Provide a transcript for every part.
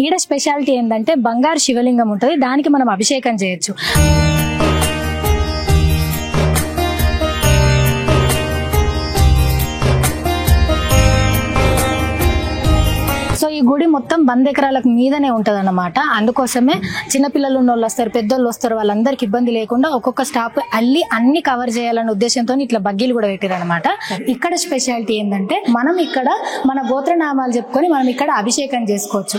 ఈడ స్పెషాలిటీ ఏంటంటే బంగారు శివలింగం ఉంటుంది, దానికి మనం అభిషేకం చేయొచ్చు. సో ఈ గుడి మొత్తం 100 ఎకరాలకు మీదనే ఉంటది అన్నమాట. అందుకోసమే చిన్నపిల్లలు ఉన్న వాళ్ళు వస్తారు, పెద్దోళ్ళు వస్తారు, వాళ్ళందరికి ఇబ్బంది లేకుండా ఒక్కొక్క స్టాప్ అన్ని కవర్ చేయాలనే ఉద్దేశంతో ఇట్లా బగ్గీలు కూడా పెట్టారు అనమాట. ఇక్కడ స్పెషాలిటీ ఏంటంటే మనం ఇక్కడ మన గోత్రనామాలు చెప్పుకొని మనం ఇక్కడ అభిషేకం చేసుకోవచ్చు.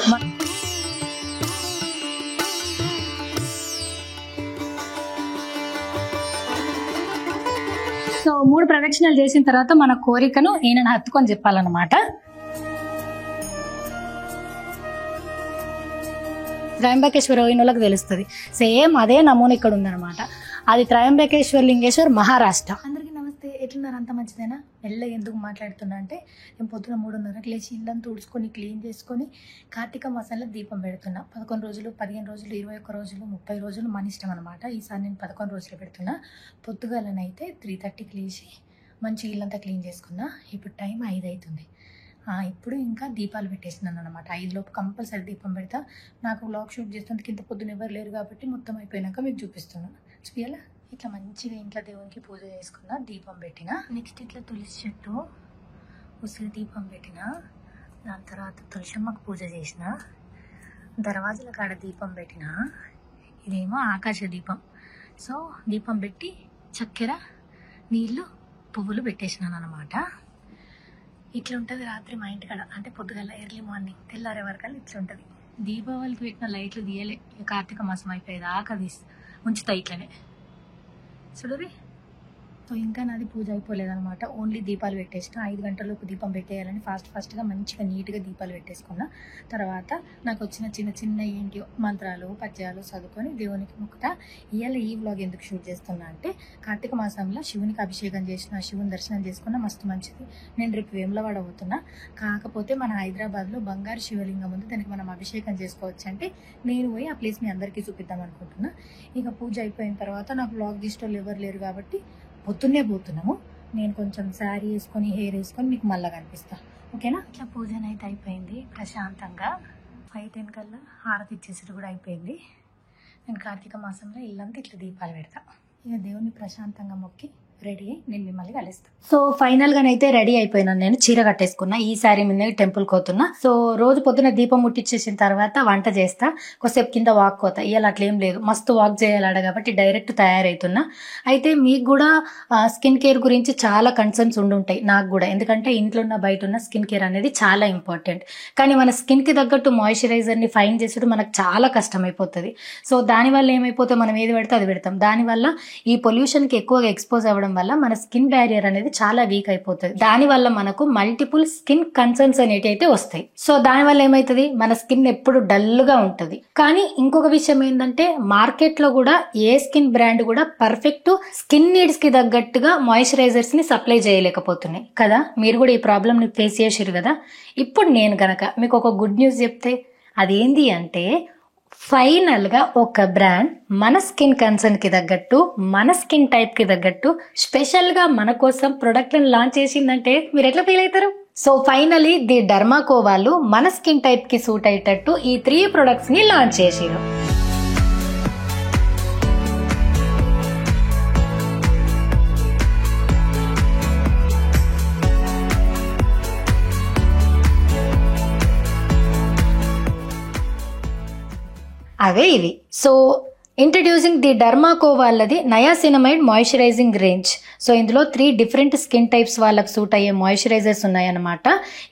సో 3 ప్రదక్షిణలు చేసిన తర్వాత మన కోరికను ఈయనను హత్తుకొని చెప్పాలన్నమాట. త్రయంబకేశ్వర పోయినోళ్ళకి తెలుస్తుంది. సేమ్ అదే నమూనా ఇక్కడ ఉందన్నమాట. అది త్రయంబకేశ్వర్ లింగేశ్వర్, మహారాష్ట్ర. అందరికీ నమస్తే, ఎట్లున్నారు? అంత మంచిదేనా? మెల్లగా ఎందుకు మాట్లాడుతున్నా అంటే నేను పొద్దున 3:30కి లేచి ఇల్లంతా తుడుచుకొని క్లీన్ చేసుకొని కార్తీక మాసంలో దీపం పెడుతున్నా. 11 రోజులు, 15 రోజులు, 21 రోజులు, 30 రోజులు మన ఇష్టం అనమాట. ఈసారి నేను 11 రోజులు పెడుతున్నా. పొద్దుగాలనైతే 3:30కి లేచి మంచి ఇల్లంతా క్లీన్ చేసుకున్నా. ఇప్పుడు టైం 5 అవుతుంది. ఇప్పుడు ఇంకా దీపాలు పెట్టేసినాను అనమాట. 5 లోపు కంపల్సరీ దీపం పెడతా. నాకు వ్లాగ్ షూట్ చేసేందుకు ఇంత పొద్దున ఎవరు లేరు కాబట్టి మొత్తం అయిపోయినాక మీకు చూపిస్తున్నాను. చూయాలా? ఇట్లా మంచిగా ఇంట్లో దేవునికి పూజ చేసుకున్నా, దీపం పెట్టిన. నెక్స్ట్ ఇట్లా తులసి చెట్టు ఉసిరి దీపం పెట్టిన. దాని తర్వాత తులసమ్మకు పూజ చేసిన, దర్వాజల కాడ దీపం పెట్టిన. ఇదేమో ఆకాశ దీపం. సో దీపం పెట్టి చక్కెర, నీళ్ళు, పువ్వులు పెట్టేసినాను అనమాట. ఇట్లా ఉంటుంది రాత్రి మా ఇంటికాడ. అంటే పొద్దుగల ఎర్లీ మార్నింగ్ తెల్లారే వరకల్లా ఇట్లా ఉంటుంది. దీపావళికి పెట్టిన లైట్లు తీయలే, కార్తీక మాసం అయిపోయేదాకా ఉంచుతా ఇట్లనే. చూడరి. సో ఇంకా నాది పూజ అయిపోలేదనమాట. ఓన్లీ దీపాలు పెట్టేసిన. 5 గంటలలోపు దీపం పెట్టేయాలని ఫాస్ట్గా మంచిగా నీట్గా దీపాలు పెట్టేసుకున్నా. తర్వాత నాకు వచ్చిన చిన్న ఏంటి మంత్రాలు, పద్యాలు చదువుకొని దేవునికి మొక్కుతా. ఇవాళ ఈ వ్లాగ్ ఎందుకు షూట్ చేస్తున్నా అంటే కార్తీక మాసంలో శివునికి అభిషేకం చేసిన, శివుని దర్శనం చేసుకున్నా, మస్తు మంచిది. నేను రేపు వేములవాడ పోతున్నా. కాకపోతే మన హైదరాబాద్లో బంగారు శివలింగం ఉంది, దానికి మనం అభిషేకం చేసుకోవచ్చు. అంటే నేను పోయి ఆ ప్లేస్ మీ అందరికీ చూపిద్దాం అనుకుంటున్నా. ఇక పూజ అయిపోయిన తర్వాత నాకు వ్లాగ్ తీసేటోళ్ళు ఎవరు లేరు కాబట్టి పొద్దున్నే పోతున్నాము. నేను కొంచెం శారీ వేసుకొని, హెయిర్ వేసుకొని మీకు మళ్ళీ కనిపిస్తా. ఓకేనా? ఇట్లా పూజనైతే అయిపోయింది ప్రశాంతంగా. 5-10 కల్లా హారతి ఇచ్చేసరి కూడా అయిపోయింది. నేను కార్తీక మాసంలో ఇల్లంతా ఇట్లా దీపాలు పెడతా. ఇక దేవుని ప్రశాంతంగా మొక్కి రెడీ అయ్యి నేను మిమ్మల్ని కలుస్తాను. సో ఫైనల్ గానైతే రెడీ అయిపోయినాను. నేను చీర కట్టేసుకున్నా. ఈ సారీ మీద టెంపుల్ కోతున్నా. సో రోజు పొద్దున దీపం ముట్టించేసిన తర్వాత వంట చేస్తా, కొద్దిసేపు కింద వాక్ పోతా. ఇవాళ అట్లేం లేదు, మస్తు వాక్ చేయాలాడ కాబట్టి డైరెక్ట్ తయారవుతున్నా. అయితే మీకు కూడా స్కిన్ కేర్ గురించి చాలా కన్సర్న్స్ ఉండుంటాయి, నాకు కూడా. ఎందుకంటే ఇంట్లో ఉన్న బయట ఉన్న స్కిన్ కేర్ అనేది చాలా ఇంపార్టెంట్. కానీ మన స్కిన్కి తగ్గట్టు మాయిశ్చరైజర్ని ఫైన్ చేసుడు మనకు చాలా కష్టమైపోతుంది. సో దానివల్ల ఏమైపోతే మనం ఏది పెడితే అది పెడతాం. దానివల్ల ఈ పొల్యూషన్కి ఎక్కువగా ఎక్స్పోజ్ అవ్వడం వల్ల మన స్కిన్ బ్యారియర్ అనేది చాలా వీక్ అయిపోతుంది. దానివల్ల మనకు మల్టిపుల్ స్కిన్ కన్సర్న్స్ అనేవి అయితే వస్తాయి. సో దానివల్ల ఏమైతుంది, మన స్కిన్ ఎప్పుడు డల్ గా ఉంటుంది. కానీ ఇంకొక విషయం ఏంటంటే మార్కెట్ లో కూడా ఏ స్కిన్ బ్రాండ్ కూడా పర్ఫెక్ట్ స్కిన్ నీడ్స్ కి తగ్గట్టుగా మాయిశ్చరైజర్స్ ని సప్లై చేయలేకపోతున్నాయి కదా. మీరు కూడా ఈ ప్రాబ్లమ్ ని ఫేస్ చేసారు కదా. ఇప్పుడు నేను గనక మీకు ఒక గుడ్ న్యూస్ చెప్తే అదేంటి అంటే, ఫైనల్ గా ఒక బ్రాండ్ మన స్కిన్ కన్సర్న్ కి తగ్గట్టు, మన స్కిన్ టైప్ కి తగ్గట్టు స్పెషల్ గా మన కోసం ప్రొడక్ట్ లాంచ్ చేసిందంటే మీరు ఎట్లా ఫీల్ అవుతారు? సో ఫైనలీ ది డర్మాకో వాళ్ళు మన స్కిన్ టైప్ కి సూట్ అయ్యేటట్టు ఈ 3 ప్రొడక్ట్స్ ని లాంచ్ చేసారు. అవే ఇవి. సో ఇంట్రడ్యూసింగ్ ది డర్మాకో వాళ్ళది నయాసినమైడ్ మాయిశ్చరైజింగ్ రేంజ్. సో ఇందులో 3 డిఫరెంట్ స్కిన్ టైప్స్ వాళ్ళకి సూట్ అయ్యే మాయిశ్చరైజర్స్ ఉన్నాయన్నమాట.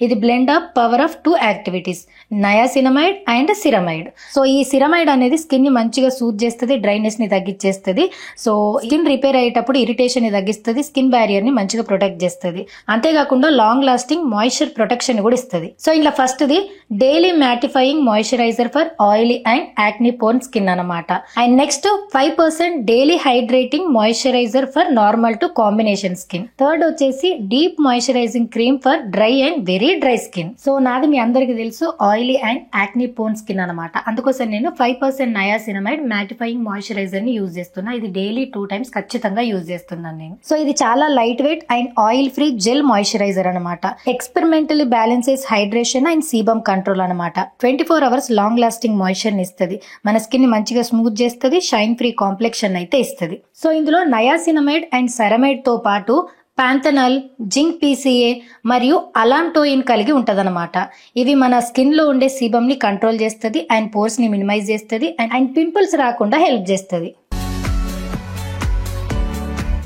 ఇది blend of power of 2 activities, niacinamide and ceramide. So ఈ సిరమైడ్ అనేది స్కిన్ ని మంచిగా సూట్ చేస్తుంది, డ్రైనెస్ ని తగ్గించేస్తుంది. సో స్కిన్ రిపేర్ అయ్యేటప్పుడు ఇరిటేషన్ ని తగ్గిస్తుంది, స్కిన్ బ్యారియర్ ని మంచిగా ప్రొటెక్ట్ చేస్తుంది. అంతేకాకుండా లాంగ్ లాస్టింగ్ మాయిశ్చర్ ప్రొటెక్షన్ కూడా ఇస్తుంది. సో ఇలా first the daily mattifying moisturiser for oily and acne prone skin అనమాట. And next 5% daily hydrating moisturiser for normal to combination skin. Third వచ్చేసి deep moisturising cream for dry and very dry skin. So నాది మీ అందరికి తెలుసు oily and acne prone skin అనమాట. అందుకోసం నేను 5% niacinamide mattifying moisturiser ని యూజ్ చేస్తున్నా. ఇది డైలీ 2 times ఖచ్చితంగా యూజ్ చేస్తున్నాను నేను. సో ఇది చాలా light weight and oil free gel moisturiser అనమాట. Experimentally balances hydration and sebum control అనమాట. 24 hours లాంగ్ లాస్టింగ్ మాయిశ్చర్ ని ఇస్తుంది. మన స్కిన్ ని మంచిగా స్మూత్ చేస్తుంది, షైన్ ఫ్రీ కాంప్లెక్షన్ అయితే ఇస్తుంది. సో ఇందులో నయాసినమైడ్ అండ్ సెరమైడ్ తో పాటు పాంథనాల్, జింక్ పీసీఏ మరియు అలాంటోయిన్ కలిగి ఉంటదన్నమాట. ఇవి మన స్కిన్ లో ఉండే సీబమ్ ని కంట్రోల్ చేస్తుంది అండ్ పోర్స్ ని మినిమైజ్ చేస్తుంది అండ్ పింపుల్స్ రాకుండా హెల్ప్ చేస్తుంది.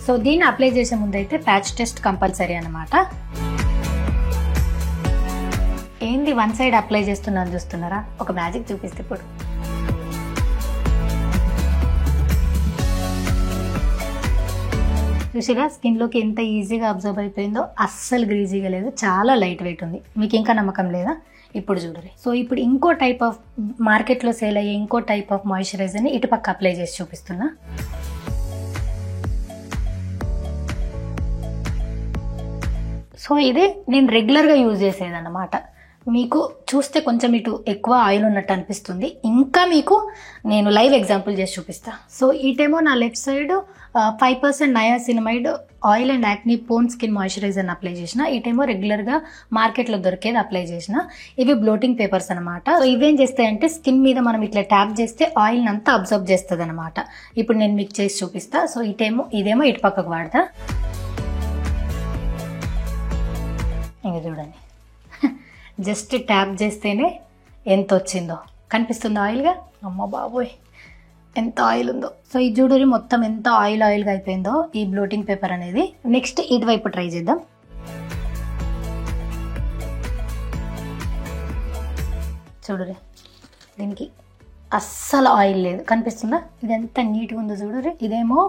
సో దీన్ని అప్లై చేసే ముందు అయితే ప్యాచ్ టెస్ట్ కంపల్సరీ అనమాట. ఏంది వన్ సైడ్ అప్లై చేస్తున్నాను చూస్తున్నారా? ఒక మ్యాజిక్ చూపిస్తే ఇప్పుడు చూసిగా స్కిన్ లోకి ఎంత ఈజీగా అబ్జర్వ్ అయిపోయిందో. అస్సలు గ్రీజీగా లేదు, చాలా లైట్ వెయిట్ ఉంది. మీకు ఇంకా నమ్మకం లేదా? ఇప్పుడు చూడరు. సో ఇప్పుడు ఇంకో టైప్ ఆఫ్ మార్కెట్లో సేల్ అయ్యే ఇంకో టైప్ ఆఫ్ మాయిశ్చరైజర్ని ఇటుపక్క అప్లై చేసి చూపిస్తున్నా. సో ఇదే నేను రెగ్యులర్గా యూజ్ చేసేదన్నమాట. మీకు చూస్తే కొంచెం ఇటు ఎక్కువ ఆయిల్ ఉన్నట్టు అనిపిస్తుంది. ఇంకా మీకు నేను లైవ్ ఎగ్జాంపుల్ చేసి చూపిస్తా. సో ఇటేమో నా left side 5% niacinamide oil and acne prone skin మాయిశ్చరైజర్ని అప్లై చేసిన. ఇటేమో రెగ్యులర్గా మార్కెట్లో దొరికేది అప్లై చేసిన. ఇవి బ్లోటింగ్ పేపర్స్ అనమాట. సో ఇవేం చేస్తాయంటే స్కిన్ మీద మనం ఇట్లా ట్యాప్ చేస్తే ఆయిల్ అంతా అబ్జర్వ్ చేస్తుంది అనమాట. ఇప్పుడు నేను మీకు చేసి చూపిస్తా. సో ఇదేమో ఇటు పక్కకు వాడతా. ఇంకా చూడండి, జస్ట్ ట్యాప్ చేస్తేనే ఎంత వచ్చిందో కనిపిస్తుందో ఆయిల్గా. అమ్మ బాబోయ్ ఎంత ఆయిల్ ఉందో. సో ఈ చూడరి మొత్తం ఎంత ఆయిల్గా అయిపోయిందో ఈ బ్లోటింగ్ పేపర్ అనేది. నెక్స్ట్ ఇటువైపు ట్రై చేద్దాం. చూడరి, దీనికి అస్సలు ఆయిల్ లేదు, కనిపిస్తుందా? ఇది ఎంత నీట్గా ఉందో చూడరి. ఇదేమో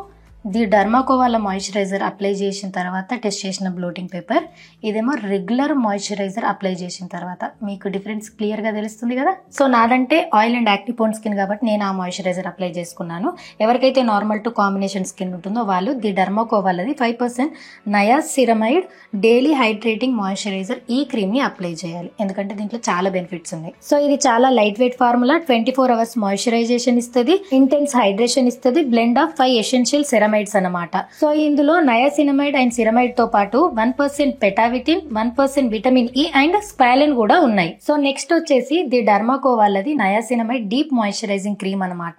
ది డర్మాకోవాల మాయిశ్చరైజర్ అప్లై చేసిన తర్వాత టెస్ట్ చేసిన బ్లోటింగ్ పేపర్. ఇదేమో రెగ్యులర్ మాయిశ్చరైజర్ అప్లై చేసిన తర్వాత. మీకు డిఫరెన్స్ క్లియర్గా తెలుస్తుంది కదా. సో నాదంటే oil and active prone skin కాబట్టి నేను ఆ మాయిశ్చరైజర్ అప్లై చేసుకున్నాను. ఎవరికైతే నార్మల్ టు కాంబినేషన్ స్కిన్ ఉంటుందో వాళ్ళు ది డర్మాకోవాలది 5% నయాసినమైడ్ డైలీ హైడ్రేటింగ్ మాయిశ్చరైజర్ ఈ క్రీమ్ ని అప్లై చేయాలి. ఎందుకంటే దీంట్లో చాలా బెనిఫిట్స్ ఉన్నాయి. సో ఇది చాలా light weight formula. 24 hours moisturisation ఇస్తుంది, ఇంటెన్స్ హైడ్రేషన్ ఇస్తుంది, బ్లెండ్ ఆఫ్ 5 ఎసెన్షియల్ సెరమైడ్స్ అన్నమాట. సో ఇందులో నయాసినమైడ్ అండ్ సిరమైడ్ తో పాటు 1% పెటావిటిన్, 1% విటమిన్ ఇ అండ్ స్పాలిన్ కూడా ఉన్నాయి. సో నెక్స్ట్ వచ్చేసి ది డర్మాకోవాలది నయాసినమైడ్ డీప్ మాయిశ్చరైజింగ్ క్రీమ్ అనమాట.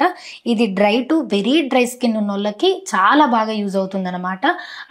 ఇది dry to very dry skin ఉన్న వాళ్ళకి చాలా బాగా యూజ్ అవుతుంది అనమాట.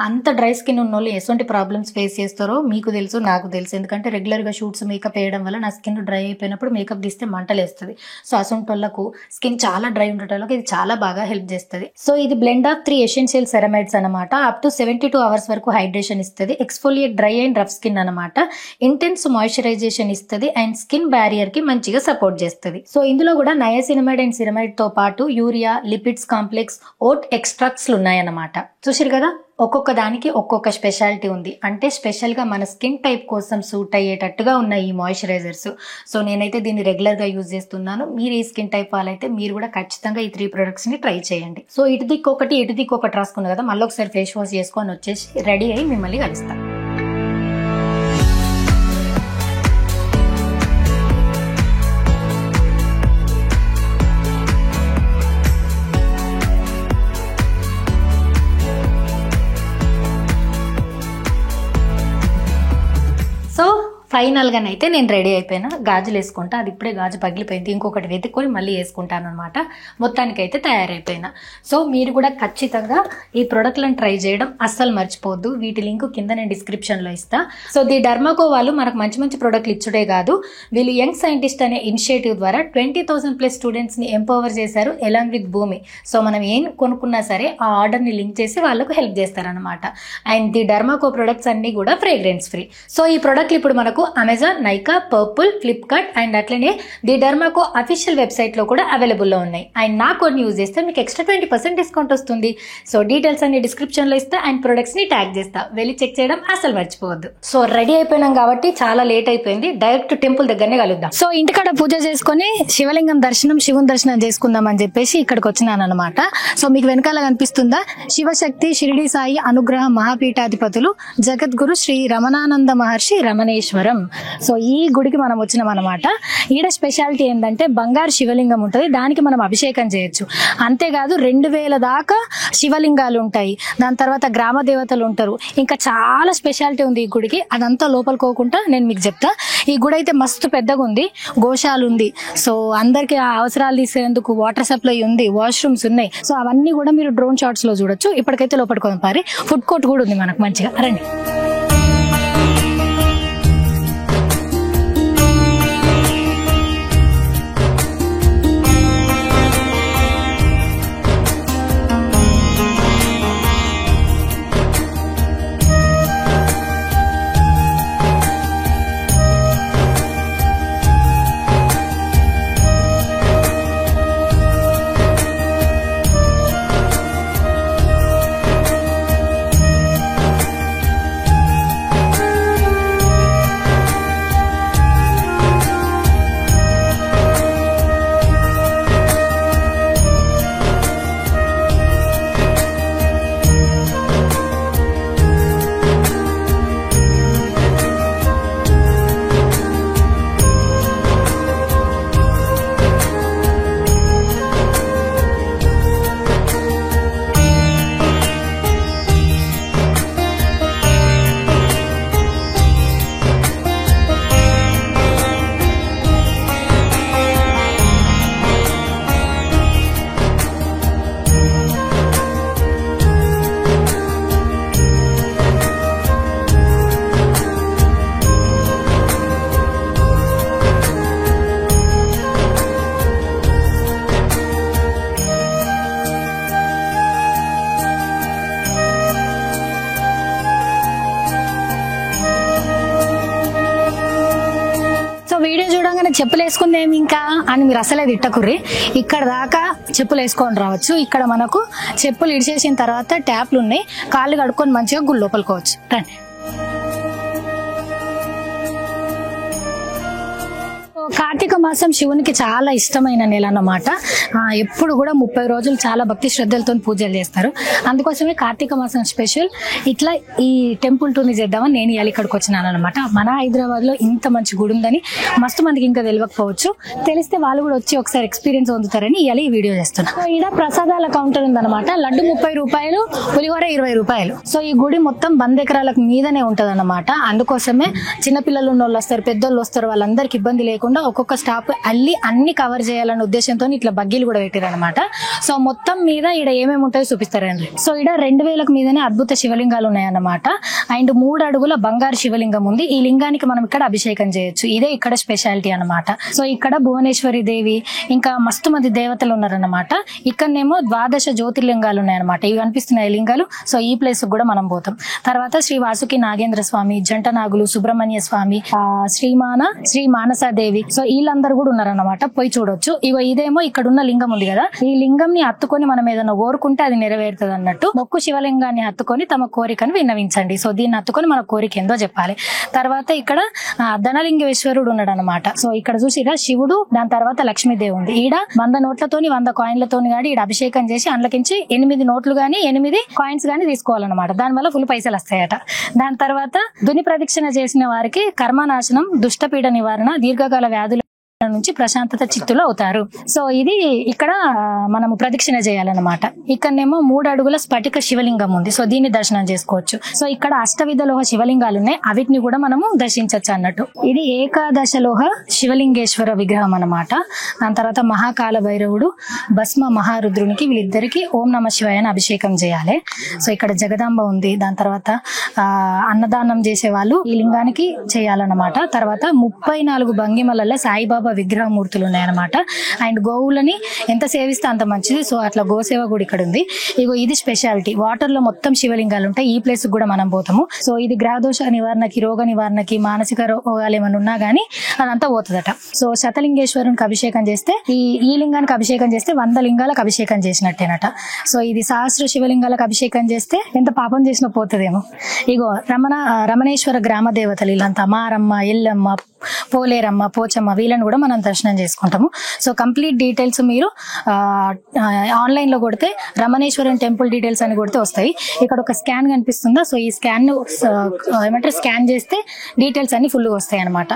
అంత డ్రై స్కిన్ ఉన్న వాళ్ళు ఎటువంటి ప్రాబ్లమ్స్ ఫేస్ చేస్తారో మీకు తెలుసు, నాకు తెలుసు. ఎందుకంటే రెగ్యులర్ గా షూట్స్ మేకప్ వేయడం వల్ల నా స్కిన్ డ్రై అయిపోయినప్పుడు మేకప్ తీస్తే మంటలేస్తుంది. సో అసొంటి వాళ్ళకు స్కిన్ చాలా డ్రై ఉండేటోళ్ళకి ఇది చాలా బాగా హెల్ప్ చేస్తుంది. సో ఇది బ్లెండ్ ఆఫ్ 3 ఎసెన్షియల్ సెరమైడ్స్ అనమాట. అప్ టు 72 hours వరకు హైడ్రేషన్ ఇస్తుంది, exfoliate dry and rough skin అనమాట, ఇంటెన్స్ మాయిశ్చరైజేషన్ ఇస్తుంది అండ్ స్కిన్ బ్యారియర్ కి మంచిగా సపోర్ట్ చేస్తుంది. సో ఇందులో కూడా నయాసినమైడ్ అండ్ సిరమైడ్ తో పాటు urea, lipids complex, vote extracts ఉన్నాయన్నమాట. చూసారు కదా, ఒక్కొక్క దానికి ఒక్కొక్క స్పెషాలిటీ ఉంది. అంటే స్పెషల్ గా మన స్కిన్ టైప్ కోసం సూట్ అయ్యేటట్టుగా ఉన్నాయి ఈ మాయిశ్చరైజర్స్. సో నేనైతే దీన్ని రెగ్యులర్ గా యూజ్ చేస్తున్నాను. మీరు ఈ స్కిన్ టైప్ వాళ్ళైతే మీరు కూడా ఖచ్చితంగా ఈ 3 ప్రొడక్ట్స్ ని ట్రై చేయండి. సో ఇటు దిక్కు ఒకటి రాసుకున్నా కదా, మళ్ళీ ఒకసారి ఫేస్ వాష్ చేసుకొని వచ్చేసి రెడీ అయ్యి మిమ్మల్ని కలుస్తాను. సో ఫైనల్ గానైతే నేను రెడీ అయిపోయినా. గాజులు వేసుకుంటా, అది ఇప్పుడే గాజు పగిలిపోయింది, ఇంకొకటి వెతుక్కొని మళ్ళీ వేసుకుంటాను అనమాట. మొత్తానికైతే తయారైపోయినా. సో మీరు కూడా ఖచ్చితంగా ఈ ప్రొడక్ట్లను ట్రై చేయడం అస్సలు మర్చిపోవద్దు. వీటి లింక్ కింద నేను డిస్క్రిప్షన్లో ఇస్తా. సో ది డర్మాకో వాళ్ళు మనకు మంచి మంచి ప్రొడక్ట్లు ఇచ్చుడే కాదు, వీళ్ళు యంగ్ సైంటిస్ట్ అనే ఇనిషియేటివ్ ద్వారా 20,000+ స్టూడెంట్స్ని ఎంపవర్ చేశారు ఎలాంగ్ విత్ భూమి. సో మనం ఏం కొనుక్కున్నా సరే ఆ ఆర్డర్ని లింక్ చేసి వాళ్ళకు హెల్ప్ చేస్తారనమాట. అండ్ ది డర్మాకో ప్రొడక్ట్స్ అన్ని కూడా ఫ్రేగ్రెన్స్ ఫ్రీ. సో ఈ ప్రొడక్ట్లు ఇప్పుడు మనకు Amazon, Nykaa, purple, Flipkart and అట్లనే ది డర్మాకో అఫీషియల్ వెబ్సైట్ లో కూడా అవైలబుల్లో ఉన్నాయి. అండ్ నా కోడ్ యూజ్ చేస్తే మీకు ఎక్స్ట్రా 20% డిస్కౌంట్ వస్తుంది. సో డీటెయిల్స్ అన్ని డిస్క్రిప్షన్ లో ఇస్తా అండ్ ప్రొడక్ట్స్ ని ట్యాగ్ చేస్తా, వెళ్ళి చెక్ చేయడం అసలు మర్చిపోవద్దు. సో రెడీ అయిపోయినాం కాబట్టి చాలా లేట్ అయిపోయింది, డైరెక్ట్ టెంపుల్ దగ్గరనే కలుద్దాం. సో ఇంటికాడ పూజ చేసుకుని శివలింగం దర్శనం, శివుని దర్శనం చేసుకుందాం అని చెప్పేసి ఇక్కడికి వచ్చినాను అనమాట. సో మీకు వెనకాల కనిపిస్తుందా శివశక్తి షిరిడి సాయి అనుగ్రహ మహాపీఠాధిపతులు జగద్గురు శ్రీ రమణానంద మహర్షి రమణేశ్వరం. సో ఈ గుడికి మనం వచ్చినాం అనమాట. ఈడ స్పెషాలిటీ ఏంటంటే బంగారు శివలింగం ఉంటుంది, దానికి మనం అభిషేకం చేయొచ్చు. అంతేకాదు 2000 దాకా శివలింగాలు ఉంటాయి. దాని తర్వాత గ్రామ దేవతలు ఉంటారు. ఇంకా చాలా స్పెషాలిటీ ఉంది ఈ గుడికి. అదంతా లోపలికోకుండా నేను మీకు చెప్తా. ఈ గుడి అయితే మస్తు పెద్దగా ఉంది, గోశాల ఉంది. సో అందరికి అవసరాలు తీసేందుకు వాటర్ సప్లై ఉంది, వాష్రూమ్స్ ఉన్నాయి. సో అవన్నీ కూడా మీరు డ్రోన్ షాట్స్ లో చూడొచ్చు. ఇప్పటికైతే లోపలికి పారి ఫుడ్ కోర్ట్ కూడా ఉంది మనకు మంచిగా. రండి. వీడియో చూడంగానే చెప్పులు వేసుకుంది ఏమి ఇంకా అని మీరు అసలే తిట్టకుర్రి. ఇక్కడ దాకా చెప్పులు వేసుకొని రావచ్చు. ఇక్కడ మనకు చెప్పులు ఇడిచేసిన తర్వాత ట్యాప్లు ఉన్నాయి, కాళ్ళు కడుక్కొని మంచిగా గుడి లోపలికోవచ్చు. రండి. కార్తీక మాసం శివునికి చాలా ఇష్టమైన నెల అన్నమాట. ఎప్పుడు కూడా 30 రోజులు చాలా భక్తి శ్రద్ధలతో పూజలు చేస్తారు. అందుకోసమే కార్తీక మాసం స్పెషల్ ఇట్లా ఈ టెంపుల్ టూర్ని చేద్దామని నేను ఇవాళ ఇక్కడికి వచ్చినాను అనమాట. మన హైదరాబాద్ లో ఇంత మంచి గుడి ఉందని మస్తు మందికి ఇంకా తెలియకపోవచ్చు. తెలిస్తే వాళ్ళు కూడా వచ్చి ఒకసారి ఎక్స్పీరియన్స్ పొందుతారని ఇవాళ ఈ వీడియో చేస్తున్నా. ఈడ ప్రసాదాల కౌంటర్ ఉందన్నమాట. లడ్డు 30 రూపాయలు, పులిహోర 20 రూపాయలు. సో ఈ గుడి మొత్తం 100 ఎకరాలకు మీదనే ఉంటది అన్నమాట. అందుకోసమే చిన్నపిల్లలు ఉన్న వాళ్ళు వస్తారు, పెద్దోళ్ళు వస్తారు, వాళ్ళందరికి ఇబ్బంది లేకుండా ఒక్కొక్క స్టాప్ అన్ని కవర్ చేయాలనే ఉద్దేశంతో ఇట్లా బగ్గీలు కూడా పెట్టారనమాట. సో మొత్తం మీద ఈడ ఏమేమి ఉంటాయో చూపిస్తారండి. సో ఈడ 2000 మీదనే అద్భుత శివలింగాలు ఉన్నాయన్నమాట. అండ్ 3 అడుగుల బంగారు శివలింగం ఉంది. ఈ లింగానికి మనం ఇక్కడ అభిషేకం చేయొచ్చు. ఇదే ఇక్కడ స్పెషాలిటీ అనమాట. సో ఇక్కడ భువనేశ్వరి దేవి ఇంకా మస్తు మంది దేవతలు ఉన్నారన్నమాట. ఇక్కడనేమో 12 జ్యోతిర్లింగాలు ఉన్నాయన్నమాట. ఇవి కనిపిస్తున్నాయి లింగాలు. సో ఈ ప్లేస్ కూడా మనం పోతాం. తర్వాత శ్రీ వాసుకి నాగేంద్ర స్వామి, జంట నాగులు, సుబ్రహ్మణ్య స్వామి, శ్రీ మానసాదేవి. సో వీళ్ళందరూ కూడా ఉన్నారన్నమాట. పోయి చూడొచ్చు. ఇదేమో ఇక్కడ ఉన్న లింగం ఉంది కదా, ఈ లింగం ని హత్తుకొని మనం ఏదైనా కోరుకుంటే అది నెరవేరుతుంది అన్నట్టు. మొక్కు శివలింగాన్ని హత్తుకొని తమ కోరికను విన్నవించండి. సో దీన్ని హత్తుకొని మన కోరిక ఏందో చెప్పాలి. తర్వాత ఇక్కడ ధనలింగేశ్వరుడు ఉన్నాడు అనమాట. సో ఇక్కడ చూసిగా శివుడు, దాని తర్వాత లక్ష్మీదేవి ఉంది. ఈడ 100 నోట్లతోని 100 కాయిన్లతోని గాని ఈడ అభిషేకం చేసి అందులోకించి 8 నోట్లు గాని 8 కాయిన్స్ గాని తీసుకోవాలన్నమాట. దానివల్ల ఫుల్ పైసలు వస్తాయట. దాని తర్వాత దుని ప్రదక్షిణ చేసిన వారికి కర్మనాశనం, దుష్టపీడ నివారణ, దీర్ఘకాల వ్యాధుల నుంచి ప్రశాంతత చిత్తులు అవుతారు. సో ఇది ఇక్కడ మనము ప్రదక్షిణ చేయాలన్నమాట. ఇక్కడనేమో 3 అడుగుల స్ఫటిక శివలింగం ఉంది. సో దీన్ని దర్శనం చేసుకోవచ్చు. సో ఇక్కడ అష్టవిధలోహ శివలింగాలు ఉన్నాయి, అవిటిని కూడా మనము దర్శించవచ్చు అన్నట్టు. ఇది ఏకాదశలోహ శివలింగేశ్వర విగ్రహం అన్నమాట. దాని తర్వాత మహాకాల భైరవుడు, భస్మ మహారుద్రునికి, వీళ్ళిద్దరికి ఓం నమ శివాయ అని అభిషేకం చేయాలి. సో ఇక్కడ జగదాంబ ఉంది. దాని తర్వాత అన్నదానం చేసే వాళ్ళు ఈ లింగానికి చేయాలన్నమాట. తర్వాత 34 భంగిమలలో సాయిబాబా విగ్రహమూర్తులు ఉన్నాయన్నమాట. అండ్ గోవులని ఎంత సేవిస్తే అంత మంచిది. సో అట్లా గోసేవ కూడా ఇక్కడ ఉంది. ఇగో ఇది స్పెషాలిటీ. వాటర్ లో మొత్తం శివలింగాలు ఉంటాయి. ఈ ప్లేస్ కూడా మనం పోతాము. సో ఇది గ్రహదోష నివారణకి, రోగ నివారణకి, మానసిక రోగాలు ఏమైనా ఉన్నా గానీ అదంతా పోతుందట. సో శతలింగేశ్వరునికి అభిషేకం చేస్తే ఈ లింగానికి అభిషేకం చేస్తే 100 లింగాలకు అభిషేకం చేసినట్టేనట. సో ఇది సహస్ర శివలింగాలకు అభిషేకం చేస్తే ఎంత పాపం చేసినా పోతుందేమో. ఇగో రమణేశ్వర గ్రామ దేవతలు వీళ్ళంతా మారమ్మ, ఎల్లమ్మ, పోలేరమ్మ, పోచమ్మ వీళ్ళని కూడా మనం దర్శనం చేసుకుంటాము. సో కంప్లీట్ డీటెయిల్స్ మీరు ఆన్లైన్ లో కొడితే రమణేశ్వరం టెంపుల్ డీటెయిల్స్ అని కొడితే వస్తాయి. ఇక్కడ ఒక స్కాన్ కనిపిస్తుందా? సో ఈ స్కాన్ ఏమంటారు, స్కాన్ చేస్తే డీటెయిల్స్ అన్ని ఫుల్ వస్తాయి అన్నమాట.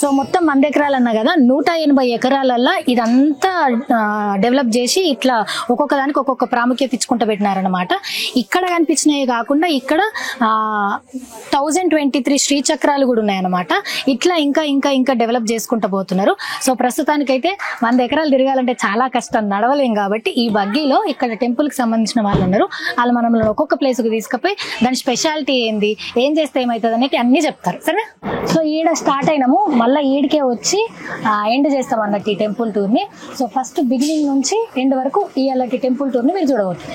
సో మొత్తం 100 ఎకరాలు అన్నా కదా, 180 ఎకరాలల్లో ఇదంతా డెవలప్ చేసి ఇట్లా ఒక్కొక్క దానికి ఒక్కొక్క ప్రాముఖ్యత ఇచ్చుకుంటూ పెట్టినారనమాట. ఇక్కడ కనిపించినవి కాకుండా ఇక్కడ 1023 శ్రీచక్రాలు కూడా ఉన్నాయన్నమాట. ఇట్లా ఇంకా ఇంకా ఇంకా డెవలప్ చేసుకుంటూ పోతున్నారు. సో ప్రస్తుతానికైతే 100 ఎకరాలు తిరగాలంటే చాలా కష్టం, నడవలేం. కాబట్టి ఈ బగ్గీలో ఇక్కడ టెంపుల్ కి సంబంధించిన వాళ్ళు ఉన్నారు. వాళ్ళు మనల్ని ఒక్కొక్క ప్లేస్ కు తీసుకుపోయి దాని స్పెషాలిటీ ఏంది, ఏం చేస్తే ఏమవుతుంది అనేది అన్ని చెప్తారు. సరే, సో ఈడ స్టార్ట్ అయినాము. మళ్ళీ ఈడికే వచ్చి ఎండ్ చేస్తాం అన్నట్టు ఈ టెంపుల్ టూర్ ని. సో ఫస్ట్ బిగినింగ్ నుంచి ఎండ్ వరకు ఇలాంటి టెంపుల్ టూర్ ని మీరు చూడవచ్చు.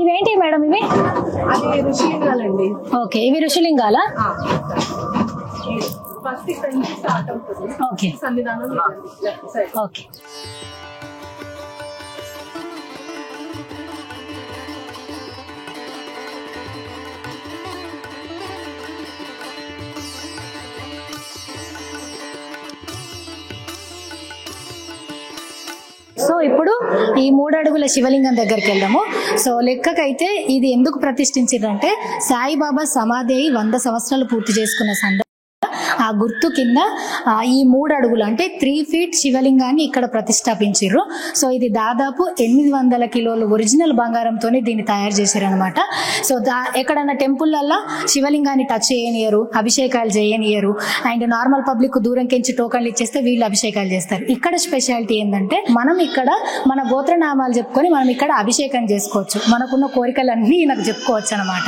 ఇవేంటి మేడం? ఇవి ఋషిలింగాలండి. ఓకే, ఇవి ఋషిలింగాల. Okay okay. సో ఇప్పుడు ఈ 3 అడుగుల శివలింగం దగ్గరికి వెళ్దాము. సో లెక్కకైతే ఇది ఎందుకు ప్రతిష్ఠించారంటే సాయిబాబా సమాధి 100 సంవత్సరాలు పూర్తి చేసుకున్న సందర్భంగా ఆ గుర్తు కింద ఈ 3 అడుగులు అంటే 3 ఫీట్ శివలింగాన్ని ఇక్కడ ప్రతిష్టాపించారు. సో ఇది దాదాపు 800 కిలోలు ఒరిజినల్ బంగారంతోనే దీన్ని తయారు చేశారనమాట. సో ఎక్కడన్నా టెంపుల్లల్లో శివలింగాన్ని టచ్ చేయనియరు, అభిషేకాలు చేయనియరు. అండ్ నార్మల్ పబ్లిక్ దూరం కెంచి టోకన్లు ఇచ్చేస్తే వీళ్ళు అభిషేకాలు చేస్తారు. ఇక్కడ స్పెషాలిటీ ఏంటంటే మనం ఇక్కడ మన గోత్రనామాలు చెప్పుకొని మనం ఇక్కడ అభిషేకం చేసుకోవచ్చు. మనకున్న కోరికలన్నీ నాకు చెప్పుకోవచ్చు అనమాట.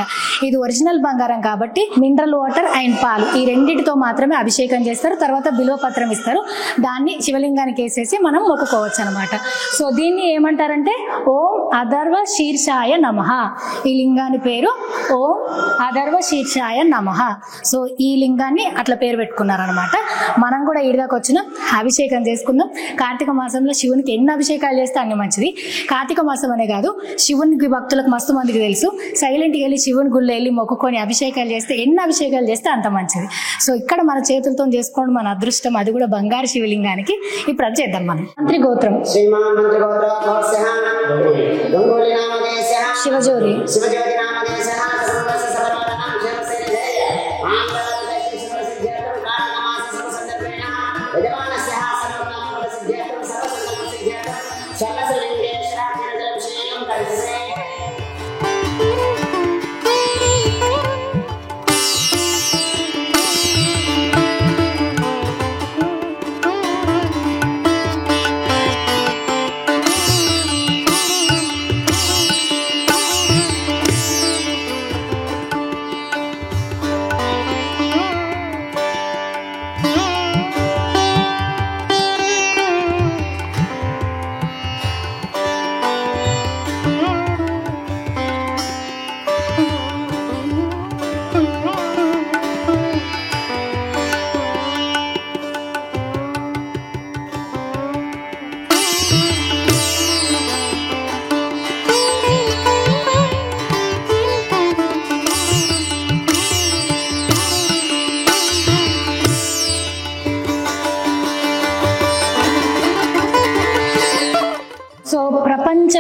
ఇది ఒరిజినల్ బంగారం కాబట్టి మినరల్ వాటర్ అండ్ పాలు ఈ రెండింటితో మాత్రమే అభిషేకం చేస్తారు. తర్వాత బిల్వపత్రం ఇస్తారు. దాన్ని శివలింగానికి వేసేసి మనం మొక్కుకోవచ్చు అనమాట. సో దీన్ని ఏమంటారంటే ఓం అథర్వ శీర్షాయ నమః. ఈ లింగాని పేరు ఓం అథర్వ శీర్షాయ నమః. సో ఈ లింగాన్ని అట్లా పేరు పెట్టుకున్నారనమాట. మనం కూడా ఈడిదాకా వచ్చినాం, అభిషేకం చేసుకుందాం. కార్తీక మాసంలో శివునికి ఎన్ని అభిషేకాలు చేస్తే అన్ని మంచిది. కార్తీక మాసం అనే కాదు, శివునికి భక్తులకు మస్తు మందికి తెలుసు, సైలెంట్కి వెళ్ళి శివుని గుళ్ళో వెళ్ళి మొక్కుకొని అభిషేకాలు చేస్తే ఎన్ని అభిషేకాలు చేస్తే అంత మంచిది. సో ఇక్కడ మన చేతులతో చేసుకోండి, మన అదృష్టం. అది కూడా బంగారు శివలింగానికి. ఇప్పుడు అది చేద్దాం. మనం మంత్రి గోత్రం శివజోరి.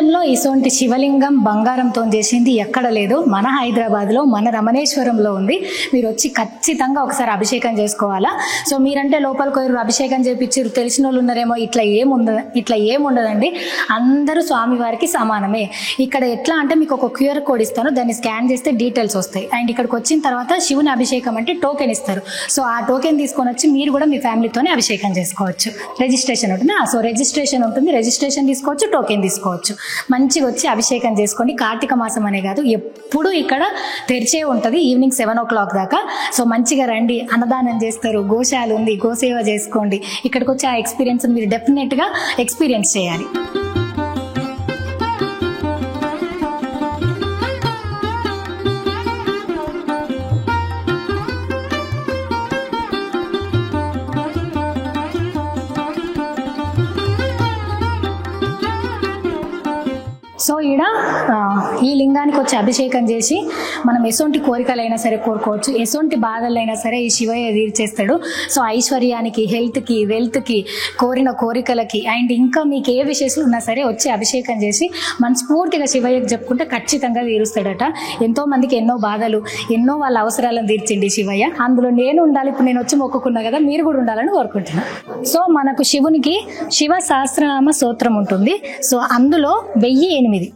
ప్రపంచంలో ఇసోంటి శివలింగం బంగారంతో చేసింది ఎక్కడ లేదు, మన హైదరాబాద్లో మన రమణేశ్వరంలో ఉంది. మీరు వచ్చి ఖచ్చితంగా ఒకసారి అభిషేకం చేసుకోవాలా. సో మీరంటే లోపలికి పోయి అభిషేకం చేయించారు, తెలిసిన వాళ్ళు ఉన్నారేమో, ఇట్లా ఏముండదండి. అందరూ స్వామివారికి సమానమే. ఇక్కడ ఎట్లా అంటే మీకు ఒక QR కోడ్ ఇస్తాను, దాన్ని స్కాన్ చేస్తే డీటెయిల్స్ వస్తాయి. అండ్ ఇక్కడికి వచ్చిన తర్వాత శివుని అభిషేకం అంటే టోకెన్ ఇస్తారు. సో ఆ టోకెన్ తీసుకొని వచ్చి మీరు కూడా మీ ఫ్యామిలీతోనే అభిషేకం చేసుకోవచ్చు. రిజిస్ట్రేషన్ ఉంటుంది, సో రిజిస్ట్రేషన్ ఉంటుంది, రిజిస్ట్రేషన్ తీసుకోవచ్చు, టోకెన్ తీసుకోవచ్చు. మంచిగా వచ్చి అభిషేకం చేసుకోండి. కార్తీక మాసం అనే కాదు, ఎప్పుడు ఇక్కడ తెరిచే ఉంటుంది ఈవినింగ్ 7 o'clock దాకా. సో మంచిగా రండి, అన్నదానం చేస్తారు, గోశాల ఉంది, గోసేవ చేసుకోండి. ఇక్కడికి వచ్చి ఆ ఎక్స్పీరియన్స్ మీరు డెఫినెట్గా ఎక్స్పీరియన్స్ చేయాలి. సో ఈడ ఈ లింగానికి వచ్చి అభిషేకం చేసి మనం ఎసొంటి కోరికలైనా సరే కోరుకోవచ్చు, ఎసొంటి బాధలైనా సరే ఈ శివయ్య తీర్చేస్తాడు. సో ఐశ్వర్యానికి, హెల్త్కి, వెల్త్కి, కోరిన కోరికలకి, అండ్ ఇంకా మీకు ఏ విశేషాలు ఉన్నా సరే వచ్చి అభిషేకం చేసి మనస్ఫూర్తిగా శివయ్యకి చెప్పుకుంటే ఖచ్చితంగా తీరుస్తాడట. ఎంతో మందికి ఎన్నో బాధలు, ఎన్నో వాళ్ళ అవసరాలను తీర్చిండి శివయ్య. అందులో నేను ఉండాలి, ఇప్పుడు నేను వచ్చి మొక్కుకున్నా కదా, మీరు కూడా ఉండాలని కోరుకుంటున్నాను. సో మనకు శివునికి శివ సహస్రనామ స్తోత్రం ఉంటుంది. సో అందులో 1008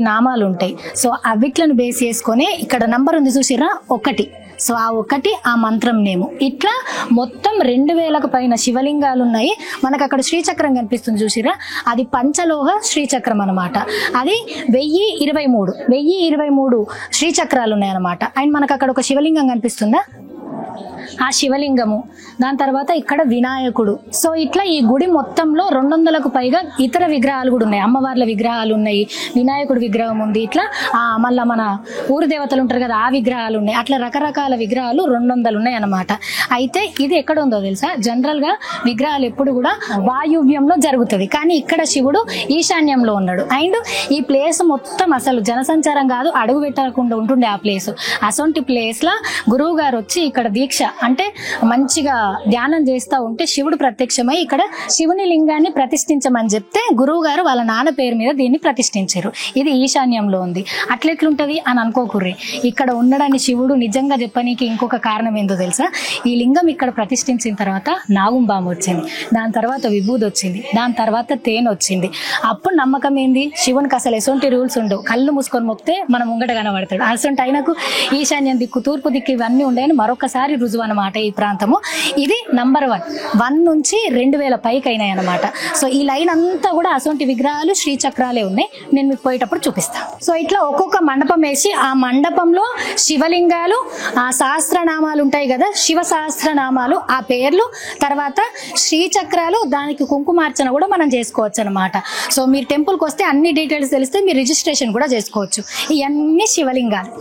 నామాలు ఉంటాయి. సో అవిట్లను బేస్ చేసుకొని ఇక్కడ నంబర్ ఉంది చూసిరా, 1. సో ఆ 1 ఆ మంత్రం నేము. ఇట్లా మొత్తం 2000కు పైన శివలింగాలు ఉన్నాయి. మనకు అక్కడ శ్రీచక్రం కనిపిస్తుంది చూసిరా, అది పంచలోహ శ్రీచక్రం అనమాట. అది 1023 శ్రీచక్రాలు ఉన్నాయన్నమాట. అండ్ మనకు అక్కడ ఒక శివలింగం కనిపిస్తుందా, ఆ శివలింగము, దాని తర్వాత ఇక్కడ వినాయకుడు. సో ఇట్లా ఈ గుడి మొత్తంలో 200కు పైగా ఇతర విగ్రహాలు కూడా ఉన్నాయి. అమ్మవార్ల విగ్రహాలు ఉన్నాయి, వినాయకుడి విగ్రహం ఉంది, ఇట్లా మళ్ళీ మన ఊరు దేవతలు ఉంటారు కదా, ఆ విగ్రహాలు ఉన్నాయి. అట్లా రకరకాల విగ్రహాలు 200 ఉన్నాయి అన్నమాట. అయితే ఇది ఎక్కడ ఉందో తెలుసా, జనరల్ గా విగ్రహాలు ఎప్పుడు కూడా వాయువ్యంలో జరుగుతుంది, కానీ ఇక్కడ శివుడు ఈశాన్యంలో ఉన్నాడు. అండ్ ఈ ప్లేస్ మొత్తం అసలు జనసంచారం కాదు, అడుగు పెట్టకుండా ఉంటుండే ఆ ప్లేస్. అసొంటి ప్లేస్ లా గురువు గారు వచ్చి ఇక్కడ దీక్ష అంటే మంచిగా ధ్యానం చేస్తూ ఉంటే శివుడు ప్రత్యక్షమై ఇక్కడ శివుని లింగాన్ని ప్రతిష్ఠించమని చెప్తే గురువు గారు వాళ్ళ నాన్న పేరు మీద దీన్ని ప్రతిష్ఠించారు. ఇది ఈశాన్యంలో ఉంది. అట్లెట్లుంటది అని అనుకోకుర్రి, ఇక్కడ ఉండడాన్ని శివుడు నిజంగా చెప్పనీకి ఇంకొక కారణం ఏందో తెలుసా, ఈ లింగం ఇక్కడ ప్రతిష్ఠించిన తర్వాత నాగుంబాము వచ్చింది, దాని తర్వాత విభూది వచ్చింది, దాని తర్వాత తేనె వచ్చింది. అప్పుడు నమ్మకం ఏంది, శివునికి అసలు ఎసొంటి రూల్స్ ఉండవు, కళ్ళు మూసుకొని మొక్కితే మనం ముంగట కనబడతాడు. అసొంటి ఆయనకు ఈశాన్యం దిక్కు, తూర్పు దిక్కు ఇవన్నీ ఉండేని మరొకసారి రుజువు అనమాట ఈ ప్రాంతము. ఇది నంబర్ 1 నుంచి 2000 పైకి అయినాయి అనమాట. సో ఈ లైన్ అంతా కూడా అసొంటి విగ్రహాలు, శ్రీచక్రాలే ఉన్నాయి. నేను మీకు పోయేటప్పుడు చూపిస్తాను. సో ఇట్లా ఒక్కొక్క మండపం వేసి ఆ మండపంలో శివలింగాలు, ఆ సహస్రనామాలు ఉంటాయి కదా, శివ సహస్రనామాలు, ఆ పేర్లు, తర్వాత శ్రీచక్రాలు, దానికి కుంకుమార్చన కూడా మనం చేసుకోవచ్చు అనమాట. సో మీరు టెంపుల్కి వస్తే అన్ని డీటెయిల్స్ తెలిస్తే మీరు రిజిస్ట్రేషన్ కూడా చేసుకోవచ్చు. ఇవన్నీ శివలింగాలు.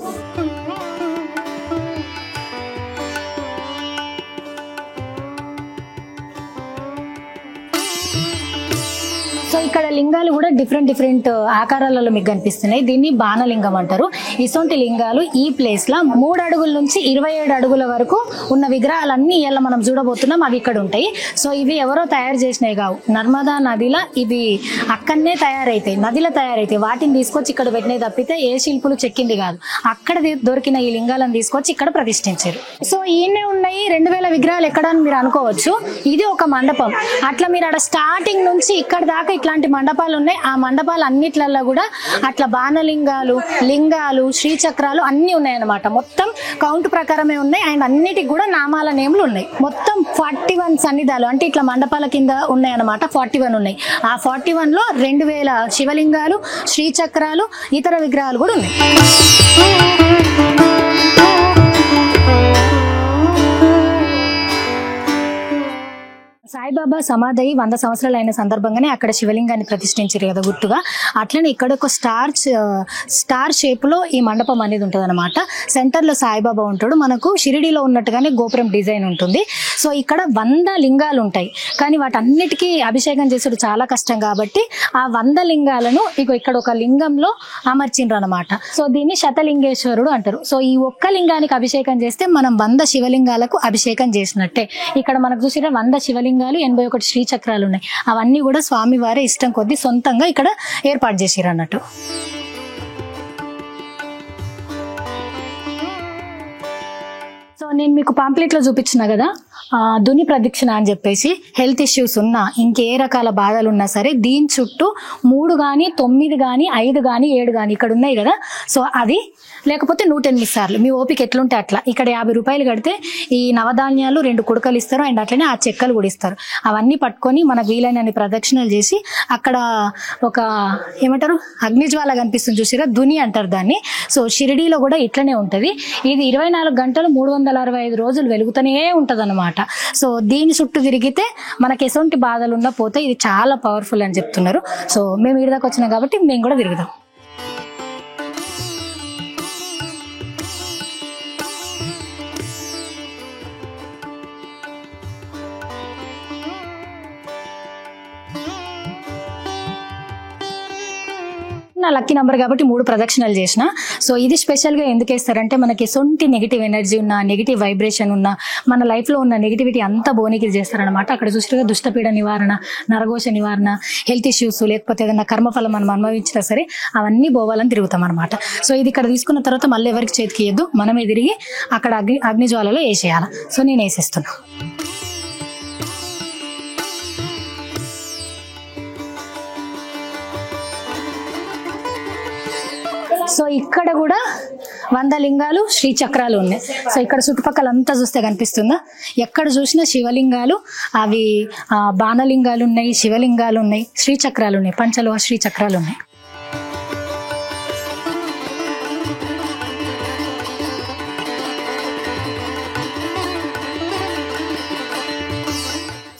సో ఇక్కడ లింగాలు కూడా డిఫరెంట్ ఆకారాలలో మీకు కనిపిస్తున్నాయి. దీన్ని బాణలింగం అంటారు. ఇసొంటి లింగాలు ఈ ప్లేస్ లో 3 అడుగుల నుంచి 27 అడుగుల వరకు ఉన్న విగ్రహాలన్నీ ఇలా మనం చూడబోతున్నాం, అవి ఇక్కడ ఉంటాయి. సో ఇవి ఎవరో తయారు చేసినవి కావు, నర్మదా నదిలో ఇవి అక్కడనే తయారైతాయి, నదిలో తయారైతాయి. వాటిని తీసుకొచ్చి ఇక్కడ పెట్టినవి తప్పితే ఏ శిల్పులు చెక్కింది కాదు. అక్కడ దొరికిన ఈ లింగాలను తీసుకొచ్చి ఇక్కడ ప్రతిష్ఠించారు. సో ఈయనే ఉన్నాయి 2000 విగ్రహాలు ఎక్కడ అని మీరు అనుకోవచ్చు. ఇది ఒక మండపం. అట్లా మీరు అక్కడ స్టార్టింగ్ నుంచి ఇక్కడ దాకా ఇట్లాంటి మండపాలు ఉన్నాయి. ఆ మండపాలు అన్నిట్లలో కూడా అట్లా బాణలింగాలు, లింగాలు, శ్రీచక్రాలు అన్ని ఉన్నాయి అన్నమాట. మొత్తం కౌంట్ ప్రకారమే ఉన్నాయి. అండ్ అన్నిటికి కూడా నామాల నేములు ఉన్నాయి. మొత్తం 41 సన్నిధాలు అంటే ఇట్లా మండపాల కింద ఉన్నాయి అన్నమాట. 41 ఉన్నాయి. ఆ 41 లో 2000 శివలింగాలు, శ్రీచక్రాలు, ఇతర విగ్రహాలు కూడా ఉన్నాయి. సాయిబాబా సమాధి 100 సంవత్సరాలు అయిన సందర్భంగానే అక్కడ శివలింగాన్ని ప్రతిష్ఠించారు కదా గుర్తుగా. అట్లనే ఇక్కడ ఒక స్టార్ షేప్ లో ఈ మండపం అనేది ఉంటుంది అనమాట. సెంటర్ లో సాయిబాబా ఉంటాడు. మనకు షిరిడీలో ఉన్నట్టుగానే గోపురం డిజైన్ ఉంటుంది. సో ఇక్కడ 100 లింగాలు ఉంటాయి, కానీ వాటన్నిటికీ అభిషేకం చేసేది చాలా కష్టం కాబట్టి ఆ 100 లింగాలను ఇక్కడ ఒక లింగంలో అమర్చిండ్రు అనమాట. సో దీన్ని శతలింగేశ్వరుడు అంటారు. సో ఈ ఒక్క లింగానికి అభిషేకం చేస్తే మనం 100 శివలింగాలకు అభిషేకం చేసినట్టే. ఇక్కడ మనకు చూసిన 100 శివలింగాలు నవధాన్యాలు 81 శ్రీచక్రాలు ఉన్నాయి. అవన్నీ కూడా స్వామి వారే ఇష్టం కొద్దీ సొంతంగా ఇక్కడ ఏర్పాటు చేసిరు అన్నట్టు. సో నేను మీకు పాంప్లెట్లో చూపించిన కదా దుని ప్రదక్షిణ అని చెప్పేసి, హెల్త్ ఇష్యూస్ ఉన్నా ఇంకే రకాల బాధలు ఉన్నా సరే దీని చుట్టూ 3 కానీ 9 కానీ 5 కానీ 7 కానీ ఇక్కడ ఉన్నాయి కదా, సో అది లేకపోతే 108 సార్లు మీ ఓపిక ఎట్లుంటే అట్లా. ఇక్కడ 50 రూపాయలు కడితే ఈ నవధాన్యాలు 2 కుడకలు ఇస్తారు, అండ్ అట్లనే ఆ చెక్కలు కూడా ఇస్తారు. అవన్నీ పట్టుకొని మనకు వీలైనన్ని ప్రదక్షిణలు చేసి అక్కడ ఒక ఏమంటారు అగ్నిజ్వాల కనిపిస్తుంది చూసిరా, దుని అంటారు దాన్ని. సో షిరిడీలో కూడా ఇట్లనే ఉంటుంది. ఇది 24 గంటలు 365 రోజులు వెలుగుతూనే ఉంటుంది అన్నమాట. సో దీని చుట్టూ తిరిగితే మనకి ఎటువంటి బాధలు ఉన్నా పోతే ఇది చాలా పవర్ఫుల్ అని చెప్తున్నారు. సో మేము ఈ దాకా వచ్చినాం కాబట్టి మేము కూడా తిరుగుదాం. నా లక్కీ నెంబర్ కాబట్టి 3 ప్రదక్షిణలు చేసిన. సో ఇది స్పెషల్గా ఎందుకు వేస్తారంటే మనకి ఎసొంటి నెగిటివ్ ఎనర్జీ ఉన్నా, నెగిటివ్ వైబ్రేషన్ ఉన్నా, మన లైఫ్లో ఉన్న నెగిటివిటీ అంతా బోనికి చేస్తారనమాట. అక్కడ చూసిగా దుష్టపీడ నివారణ, నరఘోష నివారణ, హెల్త్ ఇష్యూస్, లేకపోతే ఏదైనా కర్మఫలం మనం అనుభవించినా సరే అవన్నీ పోవాలని తిరుగుతాం అనమాట. సో ఇది ఇక్కడ తీసుకున్న తర్వాత మళ్ళీ ఎవరికి చేతికి ఇయ్యద్దు, మనమే తిరిగి అక్కడ అగ్నిజ్వాలలో వేసేయాలి. సో నేను వేసేస్తున్నా. సో ఇక్కడ కూడా 100 లింగాలు శ్రీచక్రాలు ఉన్నాయి. సో ఇక్కడ చుట్టుపక్కల అంతా చూస్తే కనిపిస్తుందా, ఎక్కడ చూసినా శివలింగాలు, అవి బాణలింగాలు ఉన్నాయి, శివలింగాలు ఉన్నాయి, శ్రీచక్రాలు ఉన్నాయి, పంచలోహ శ్రీచక్రాలు ఉన్నాయి.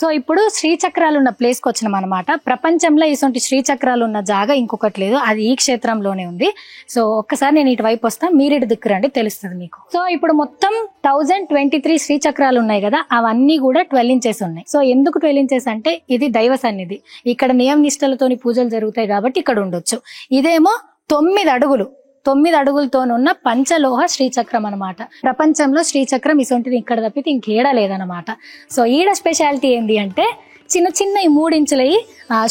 సో ఇప్పుడు శ్రీచక్రాలు ఉన్న ప్లేస్కి వచ్చినాం అనమాట. ప్రపంచంలో ఇటువంటి శ్రీచక్రాలు ఉన్న జాగా ఇంకొకటి లేదు, అది ఈ క్షేత్రంలోనే ఉంది. సో ఒక్కసారి నేను ఇటువైపు వస్తాను, మీరు ఇటు దిక్కురండి, తెలుస్తుంది మీకు. సో ఇప్పుడు మొత్తం 1023 శ్రీచక్రాలు ఉన్నాయి కదా, అవన్నీ కూడా 12 ఇంచెస్ ఉన్నాయి. సో ఎందుకు 12 ఇంచెస్ అంటే ఇది దైవ సన్నిధి, ఇక్కడ నియమ నిష్టలతోని పూజలు జరుగుతాయి కాబట్టి ఇక్కడ ఉండొచ్చు. ఇదేమో 9 అడుగులు, 9 అడుగులతోనున్న పంచలోహ శ్రీచక్రం అనమాట. ప్రపంచంలో శ్రీచక్రం ఇసొంటిది ఇక్కడ తప్పితే ఇంకేడా లేదనమాట. సో ఈడ స్పెషాలిటీ ఏంటి అంటే చిన్న చిన్న ఈ 3 ఇంచుల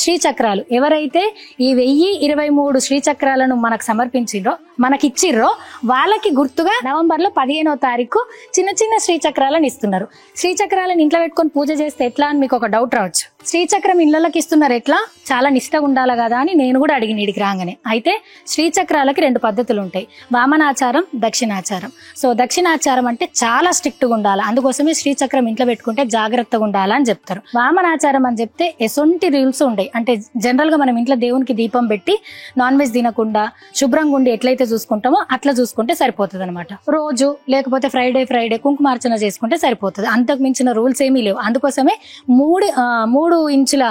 శ్రీచక్రాలు ఎవరైతే ఈ 1023 శ్రీచక్రాలను మనకు సమర్పించిండ్రో, మనకిచ్చిర్రో, వాళ్ళకి గుర్తుగా నవంబర్లో 15వ తారీఖు చిన్న చిన్న శ్రీచక్రాలను ఇస్తున్నారు. శ్రీచక్రాలను ఇంట్లో పెట్టుకొని పూజ చేస్తే ఎట్లా అని మీకు ఒక డౌట్ రావచ్చు. శ్రీచక్రం ఇళ్ళకి ఇస్తున్నారు ఎట్లా, చాలా నిష్టగా ఉండాలి కదా అని నేను కూడా అడిగిన ఇడికి రాగానే. అయితే శ్రీచక్రాలకి 2 పద్ధతులు ఉంటాయి, వామనాచారం, దక్షిణాచారం. సో దక్షిణాచారం అంటే చాలా స్ట్రిక్ట్ గా ఉండాలి, అందుకోసమే శ్రీచక్రం ఇంట్లో పెట్టుకుంటే జాగ్రత్తగా ఉండాలని చెప్తారు. వామనాచారం అని చెప్తే ఎసొంటి రూల్స్ ఉంటాయి, అంటే జనరల్ గా మనం ఇంట్లో దేవునికి దీపం పెట్టి నాన్ వెజ్ తినకుండా శుభ్రంగా ఉండి ఎట్లయితే చూసుకుంటామో అట్లా చూసుకుంటే సరిపోతుంది అనమాట. రోజు లేకపోతే ఫ్రైడే కుంకుమార్చన చేసుకుంటే సరిపోతుంది, అంతకు మించిన రూల్స్ ఏమీ లేవు. అందుకోసమే 3 ఇంచుల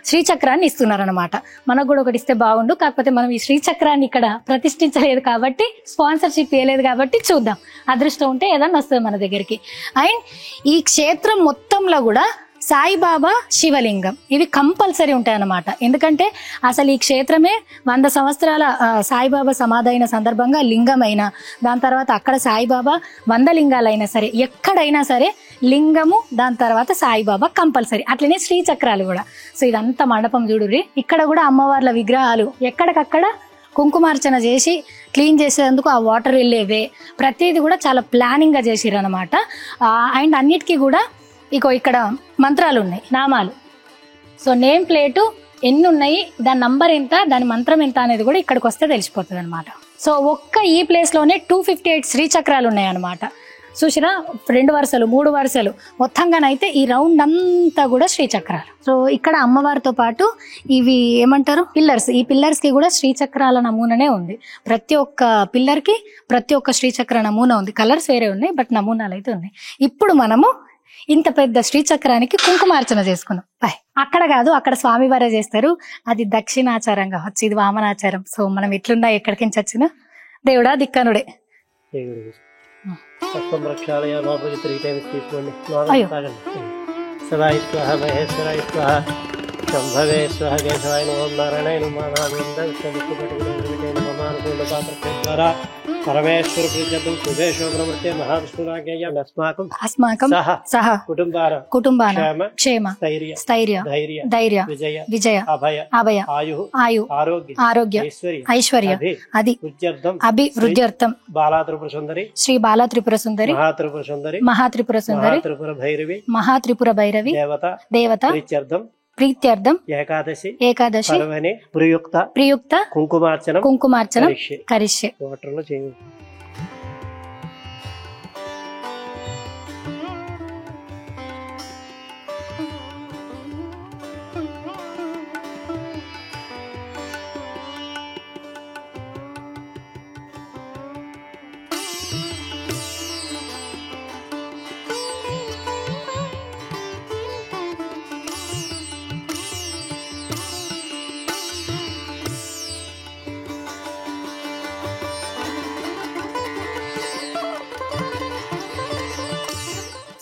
శ్రీచక్రాన్ని ఇస్తున్నారు అనమాట. మనకు కూడా ఒకటి ఇస్తే బాగుండు, కాకపోతే మనం ఈ శ్రీచక్రాన్ని ఇక్కడ ప్రతిష్ఠించలేదు కాబట్టి, స్పాన్సర్షిప్ ఇవ్వలేదు కాబట్టి చూద్దాం, అదృష్టం ఉంటే ఏదన్నా వస్తుంది మన దగ్గరికి. అండ్ ఈ క్షేత్రం మొత్తంలో కూడా సాయిబాబా శివలింగం ఇవి కంపల్సరీ ఉంటాయి అన్నమాట. ఎందుకంటే అసలు ఈ క్షేత్రమే 100 సంవత్సరాల సాయిబాబా సమాధైన సందర్భంగా లింగమైన, దాని తర్వాత అక్కడ సాయిబాబా 100 లింగాలైనా సరే ఎక్కడైనా సరే లింగము, దాని తర్వాత సాయిబాబా కంపల్సరీ. అట్లనే శ్రీచక్రాలు కూడా. సో ఇదంతా మండపం చూడుర్రి, ఇక్కడ కూడా అమ్మవార్ల విగ్రహాలు ఎక్కడికక్కడ కుంకుమార్చన చేసి క్లీన్ చేసేందుకు ఆ వాటర్ వెళ్ళేవే, ప్రతిదీ కూడా చాలా ప్లానింగ్ గా చేసిర్రు అనమాట. అండ్ అన్నిటికీ కూడా ఇగో ఇక్కడ మంత్రాలు ఉన్నాయి, నామాలు. సో నేమ్ ప్లేటు ఎన్ని ఉన్నాయి, దాని నంబర్ ఎంత, దాని మంత్రం ఎంత అనేది కూడా ఇక్కడికి వస్తే తెలిసిపోతుంది అనమాట. సో ఒక్క ఈ ప్లేస్ లోనే 258 శ్రీచక్రాలు ఉన్నాయి అనమాట. చూసినా 2 వరుసలు 3 వరుసలు మొత్తంగానైతే ఈ రౌండ్ అంతా కూడా శ్రీచక్రాలు. సో ఇక్కడ అమ్మవారితో పాటు ఇవి ఏమంటారు పిల్లర్స్, ఈ పిల్లర్స్ కి కూడా శ్రీచక్రాల నమూనానే ఉంది. ప్రతి ఒక్క పిల్లర్ కి ప్రతి ఒక్క శ్రీచక్ర నమూనా ఉంది, కలర్స్ వేరే ఉన్నాయి బట్ నమూనాలు అయితే ఉన్నాయి. ఇప్పుడు మనము ఇంత పెద్ద శ్రీచక్రానికి కుంకుమార్చన చేసుకున్నాం. అక్కడ కాదు, అక్కడ స్వామివారే చేస్తారు, అది దక్షిణాచారంగా వచ్చి ఇది వామనాచారం. సో మనం ఎట్లున్నా ఎక్కడికించి వచ్చినా దేవుడా దిక్కనుడే. శంభవే స్వహ కేశవాయ నమో నారాయణ ధర్మానుకూల పాత్ర ద్వారా పరమేశ్వర ప్రీత్యర్థం శుభే శోభనమూర్తే మహావిష్ణురాజ్ఞేయ అస్మాకం సహ కుటుంబాన క్షేమ స్థైర్య ధైర్య విజయ అభయ ఆయు ఆరోగ్య ఐశ్వర్య అది అభివృద్ధ్యర్థం శ్రీ బాలా త్రిపుర సుందరి మహాత్రిపుర సుందరి మహాత్రిపుర భైరవి దేవత ప్రీత్యర్థం ఏకాదశి ప్రియుక్త కుంకుమార్చనం కరిష్యే.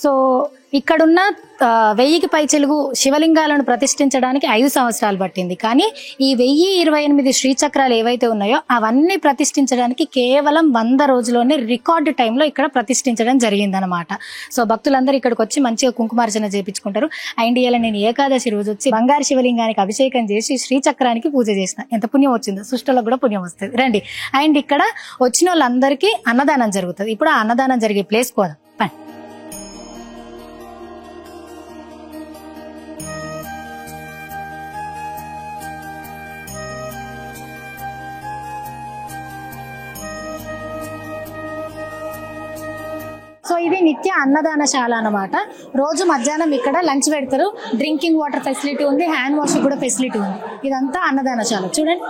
సో ఇక్కడున్న 1000కి పైచిలుగు శివలింగాలను ప్రతిష్ఠించడానికి 5 సంవత్సరాలు పట్టింది. కానీ ఈ 1028 శ్రీచక్రాలు ఏవైతే ఉన్నాయో అవన్నీ ప్రతిష్ఠించడానికి కేవలం 100 రోజుల్లోనే రికార్డు టైంలో ఇక్కడ ప్రతిష్ఠించడం జరిగిందనమాట. సో భక్తులందరూ ఇక్కడికి వచ్చి మంచిగా కుంకుమార్చన చేయించుకుంటారు. అండ్ ఇలా నేను ఏకాదశి రోజు వచ్చి బంగారు శివలింగానికి అభిషేకం చేసి శ్రీచక్రానికి పూజ చేసిన. ఎంత పుణ్యం వచ్చిందో, సృష్టిలో కూడా పుణ్యం వస్తుంది. రండి. అండ్ ఇక్కడ వచ్చిన వాళ్ళందరికీ అన్నదానం జరుగుతుంది. ఇప్పుడు ఆ అన్నదానం జరిగే ప్లేస్ పోదాం. సో ఇది నిత్య అన్నదానశాల అన్నమాట. రోజు మధ్యాహ్నం ఇక్కడ లంచ్ పెడతారు. డ్రింకింగ్ వాటర్ ఫెసిలిటీ ఉంది, హ్యాండ్ వాష్ కూడా ఫెసిలిటీ ఉంది. ఇదంతా అన్నదానశాల చూడండి.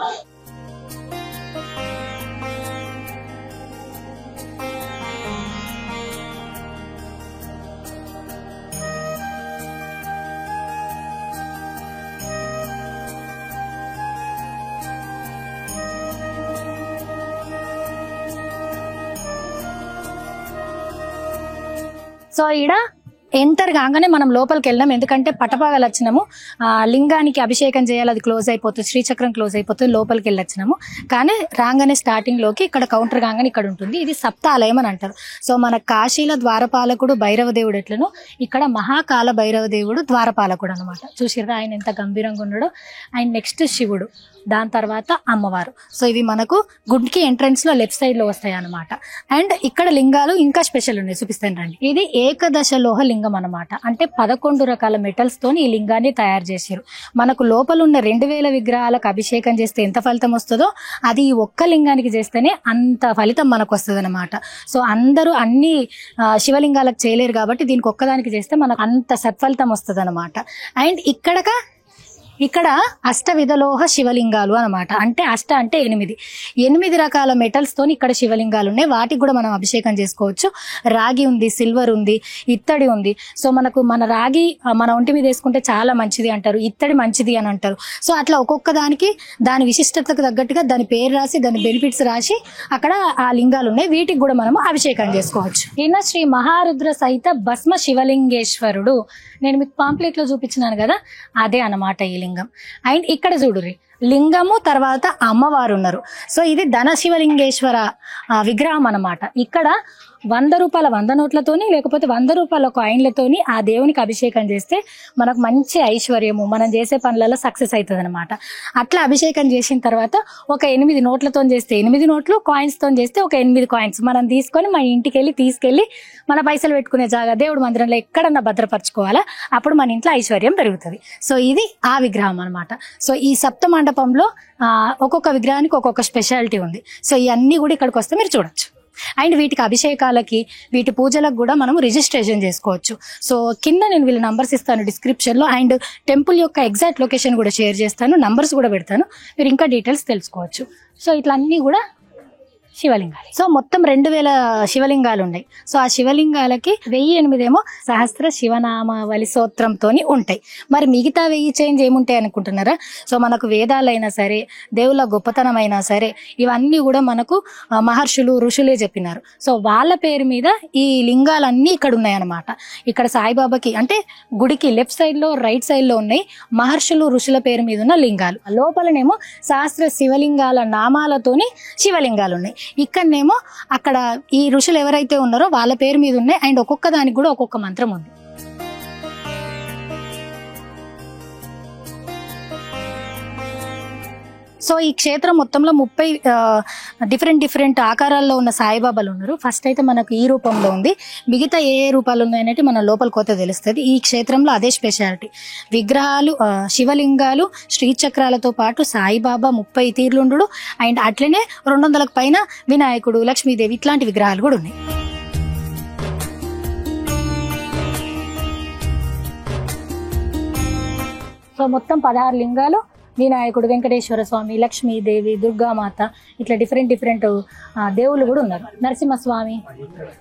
సో ఈడ ఎంటర్ కాగానే మనం లోపలికి వెళ్ళాం. ఎందుకంటే పటపాగలు వచ్చినాము, లింగానికి అభిషేకం చేయాలి, అది క్లోజ్ అయిపోతుంది, శ్రీచక్రం క్లోజ్ అయిపోతుంది, లోపలికి వెళ్ళొచ్చినాము. కానీ రాగానే స్టార్టింగ్ లోకి ఇక్కడ కౌంటర్ కాగానే ఇక్కడ ఉంటుంది. ఇది సప్తాలయం అని అంటారు. సో మన కాశీల ద్వారపాలకుడు భైరవ దేవుడు ఎట్లను, ఇక్కడ మహాకాల భైరవ దేవుడు ద్వారపాలకుడు అనమాట. చూసిర్రా ఆయన ఎంత గంభీరంగా ఉన్నాడో. ఆయన నెక్స్ట్ శివుడు, దాని తర్వాత అమ్మవారు. సో ఇవి మనకు గుడ్కి ఎంట్రన్స్ లో లెఫ్ట్ సైడ్ లో వస్తాయి అనమాట. అండ్ ఇక్కడ లింగాలు ఇంకా స్పెషల్ ఉన్నాయి, చూపిస్తాను రండి. ఇది ఏకదశ లోహ లింగం అనమాట. అంటే 11 రకాల మెటల్స్ తోని ఈ లింగాన్ని తయారు చేశారు. మనకు లోపల ఉన్న 2000 విగ్రహాలకు అభిషేకం చేస్తే ఎంత ఫలితం వస్తుందో అది ఈ ఒక్క లింగానికి చేస్తేనే అంత ఫలితం మనకు వస్తుంది అనమాట. సో అందరూ అన్ని శివలింగాలకు చేయలేరు కాబట్టి దీనికి ఒక్కదానికి చేస్తే మనకు అంత సత్ఫలితం వస్తుంది అనమాట. అండ్ ఇక్కడ అష్టవిధలోహ శివలింగాలు అనమాట. అంటే అష్ట అంటే 8 రకాల మెటల్స్ తోని ఇక్కడ శివలింగాలు ఉన్నాయి. వాటికి కూడా మనం అభిషేకం చేసుకోవచ్చు. రాగి ఉంది, సిల్వర్ ఉంది, ఇత్తడి ఉంది. సో మన రాగి మన ఒంటి మీద వేసుకుంటే చాలా మంచిది అంటారు, ఇత్తడి మంచిది అని అంటారు. సో అట్లా ఒక్కొక్క దానికి దాని విశిష్టతకు తగ్గట్టుగా దాని పేరు రాసి దాని బెనిఫిట్స్ రాసి అక్కడ ఆ లింగాలు ఉన్నాయి. వీటికి కూడా మనము అభిషేకం చేసుకోవచ్చు. ఈయన శ్రీ మహారుద్ర సహిత భస్మ శివలింగేశ్వరుడు. నేను మీకు పాంప్లెట్ లో చూపించినాను కదా, అదే అన్నమాట ఈ లింగం. అండ్ ఇక్కడ చూడుర్రి, లింగము తర్వాత అమ్మవారు ఉన్నారు. సో ఇది ధన శివలింగేశ్వర విగ్రహం అన్నమాట. ఇక్కడ 100 రూపాయల 100 నోట్లతోని లేకపోతే 100 రూపాయల కాయిన్లతోని ఆ దేవునికి అభిషేకం చేస్తే మనకు మంచి ఐశ్వర్యము, మనం చేసే పనులలో సక్సెస్ అవుతుంది అనమాట. అట్లా అభిషేకం చేసిన తర్వాత ఒక 8 నోట్లతో చేస్తే 8 నోట్లు, కాయిన్స్ తో చేస్తే ఒక 8 కాయిన్స్ మనం తీసుకొని మన ఇంటికి తీసుకెళ్లి మన పైసలు పెట్టుకునే జాగా దేవుడు మందిరంలో ఎక్కడన్నా భద్రపరచుకోవాలా, అప్పుడు మన ఇంట్లో ఐశ్వర్యం పెరుగుతుంది. సో ఇది ఆ విగ్రహం అనమాట. సో ఈ సప్త మండపంలో ఒక్కొక్క విగ్రహానికి ఒక్కొక్క స్పెషాలిటీ ఉంది. సో ఇవన్నీ కూడా ఇక్కడికి వస్తే మీరు చూడొచ్చు. అండ్ వీటికి అభిషేకాలకి వీటి పూజలకు కూడా మనం రిజిస్ట్రేషన్ చేసుకోవచ్చు. సో కింద నేను వీళ్ళ నంబర్స్ ఇస్తాను డిస్క్రిప్షన్ లో. అండ్ టెంపుల్ యొక్క ఎగ్జాక్ట్ లొకేషన్ కూడా షేర్ చేస్తాను, నంబర్స్ కూడా పెడతాను, మీరు ఇంకా డీటెయిల్స్ తెలుసుకోవచ్చు. సో ఇట్లా అన్నీ కూడా శివలింగాలు. సో మొత్తం 2000 శివలింగాలు ఉన్నాయి. సో ఆ శివలింగాలకి 1008 ఏమో సహస్ర శివనామావళి స్తోత్రంతో ఉంటాయి. మరి మిగతా 1000 చేంజ్ ఏముంటాయి అనుకుంటున్నారా? సో మనకు వేదాలైనా సరే, దేవుళ్ళ గొప్పతనమైనా సరే, ఇవన్నీ కూడా మనకు మహర్షులు ఋషులే చెప్పినారు. సో వాళ్ళ పేరు మీద ఈ లింగాలన్నీ ఇక్కడ ఉన్నాయి అన్నమాట. ఇక్కడ సాయిబాబాకి అంటే గుడికి లెఫ్ట్ సైడ్ లో, రైట్ సైడ్ లో ఉన్నాయి మహర్షులు ఋషుల పేరు మీద ఉన్న లింగాలు. లోపలనేమో సహస్ర శివలింగాల నామాలతోని శివలింగాలు ఉన్నాయి. ఇక్కడనేమో అక్కడ ఈ ఋషులు ఎవరైతే ఉన్నారో వాళ్ళ పేరు మీద ఉన్నాయి. అండ్ ఒక్కొక్క దానికి కూడా ఒక్కొక్క మంత్రం ఉంది. సో ఈ క్షేత్రం మొత్తంలో 30 డిఫరెంట్ ఆకారాల్లో ఉన్న సాయిబాబాలు ఉన్నారు. ఫస్ట్ అయితే మనకు ఈ రూపంలో ఉంది. మిగతా ఏ రూపాలు ఉన్నాయనేది మన లోపలికి పోతే తెలుస్తుంది. ఈ క్షేత్రంలో అదే స్పెషాలిటీ. విగ్రహాలు, శివలింగాలు, శ్రీచక్రాలతో పాటు సాయిబాబా 30 తీర్లుండు. అండ్ అట్లనే 200కు పైన వినాయకుడు, లక్ష్మీదేవి ఇట్లాంటి విగ్రహాలు కూడా ఉన్నాయి. సో మొత్తం 16 లింగాలు, వినాయకుడు, వెంకటేశ్వర స్వామి, లక్ష్మీదేవి, దుర్గామాత, ఇట్లా డిఫరెంట్ దేవుళ్ళు కూడా ఉన్నారు. నరసింహస్వామి,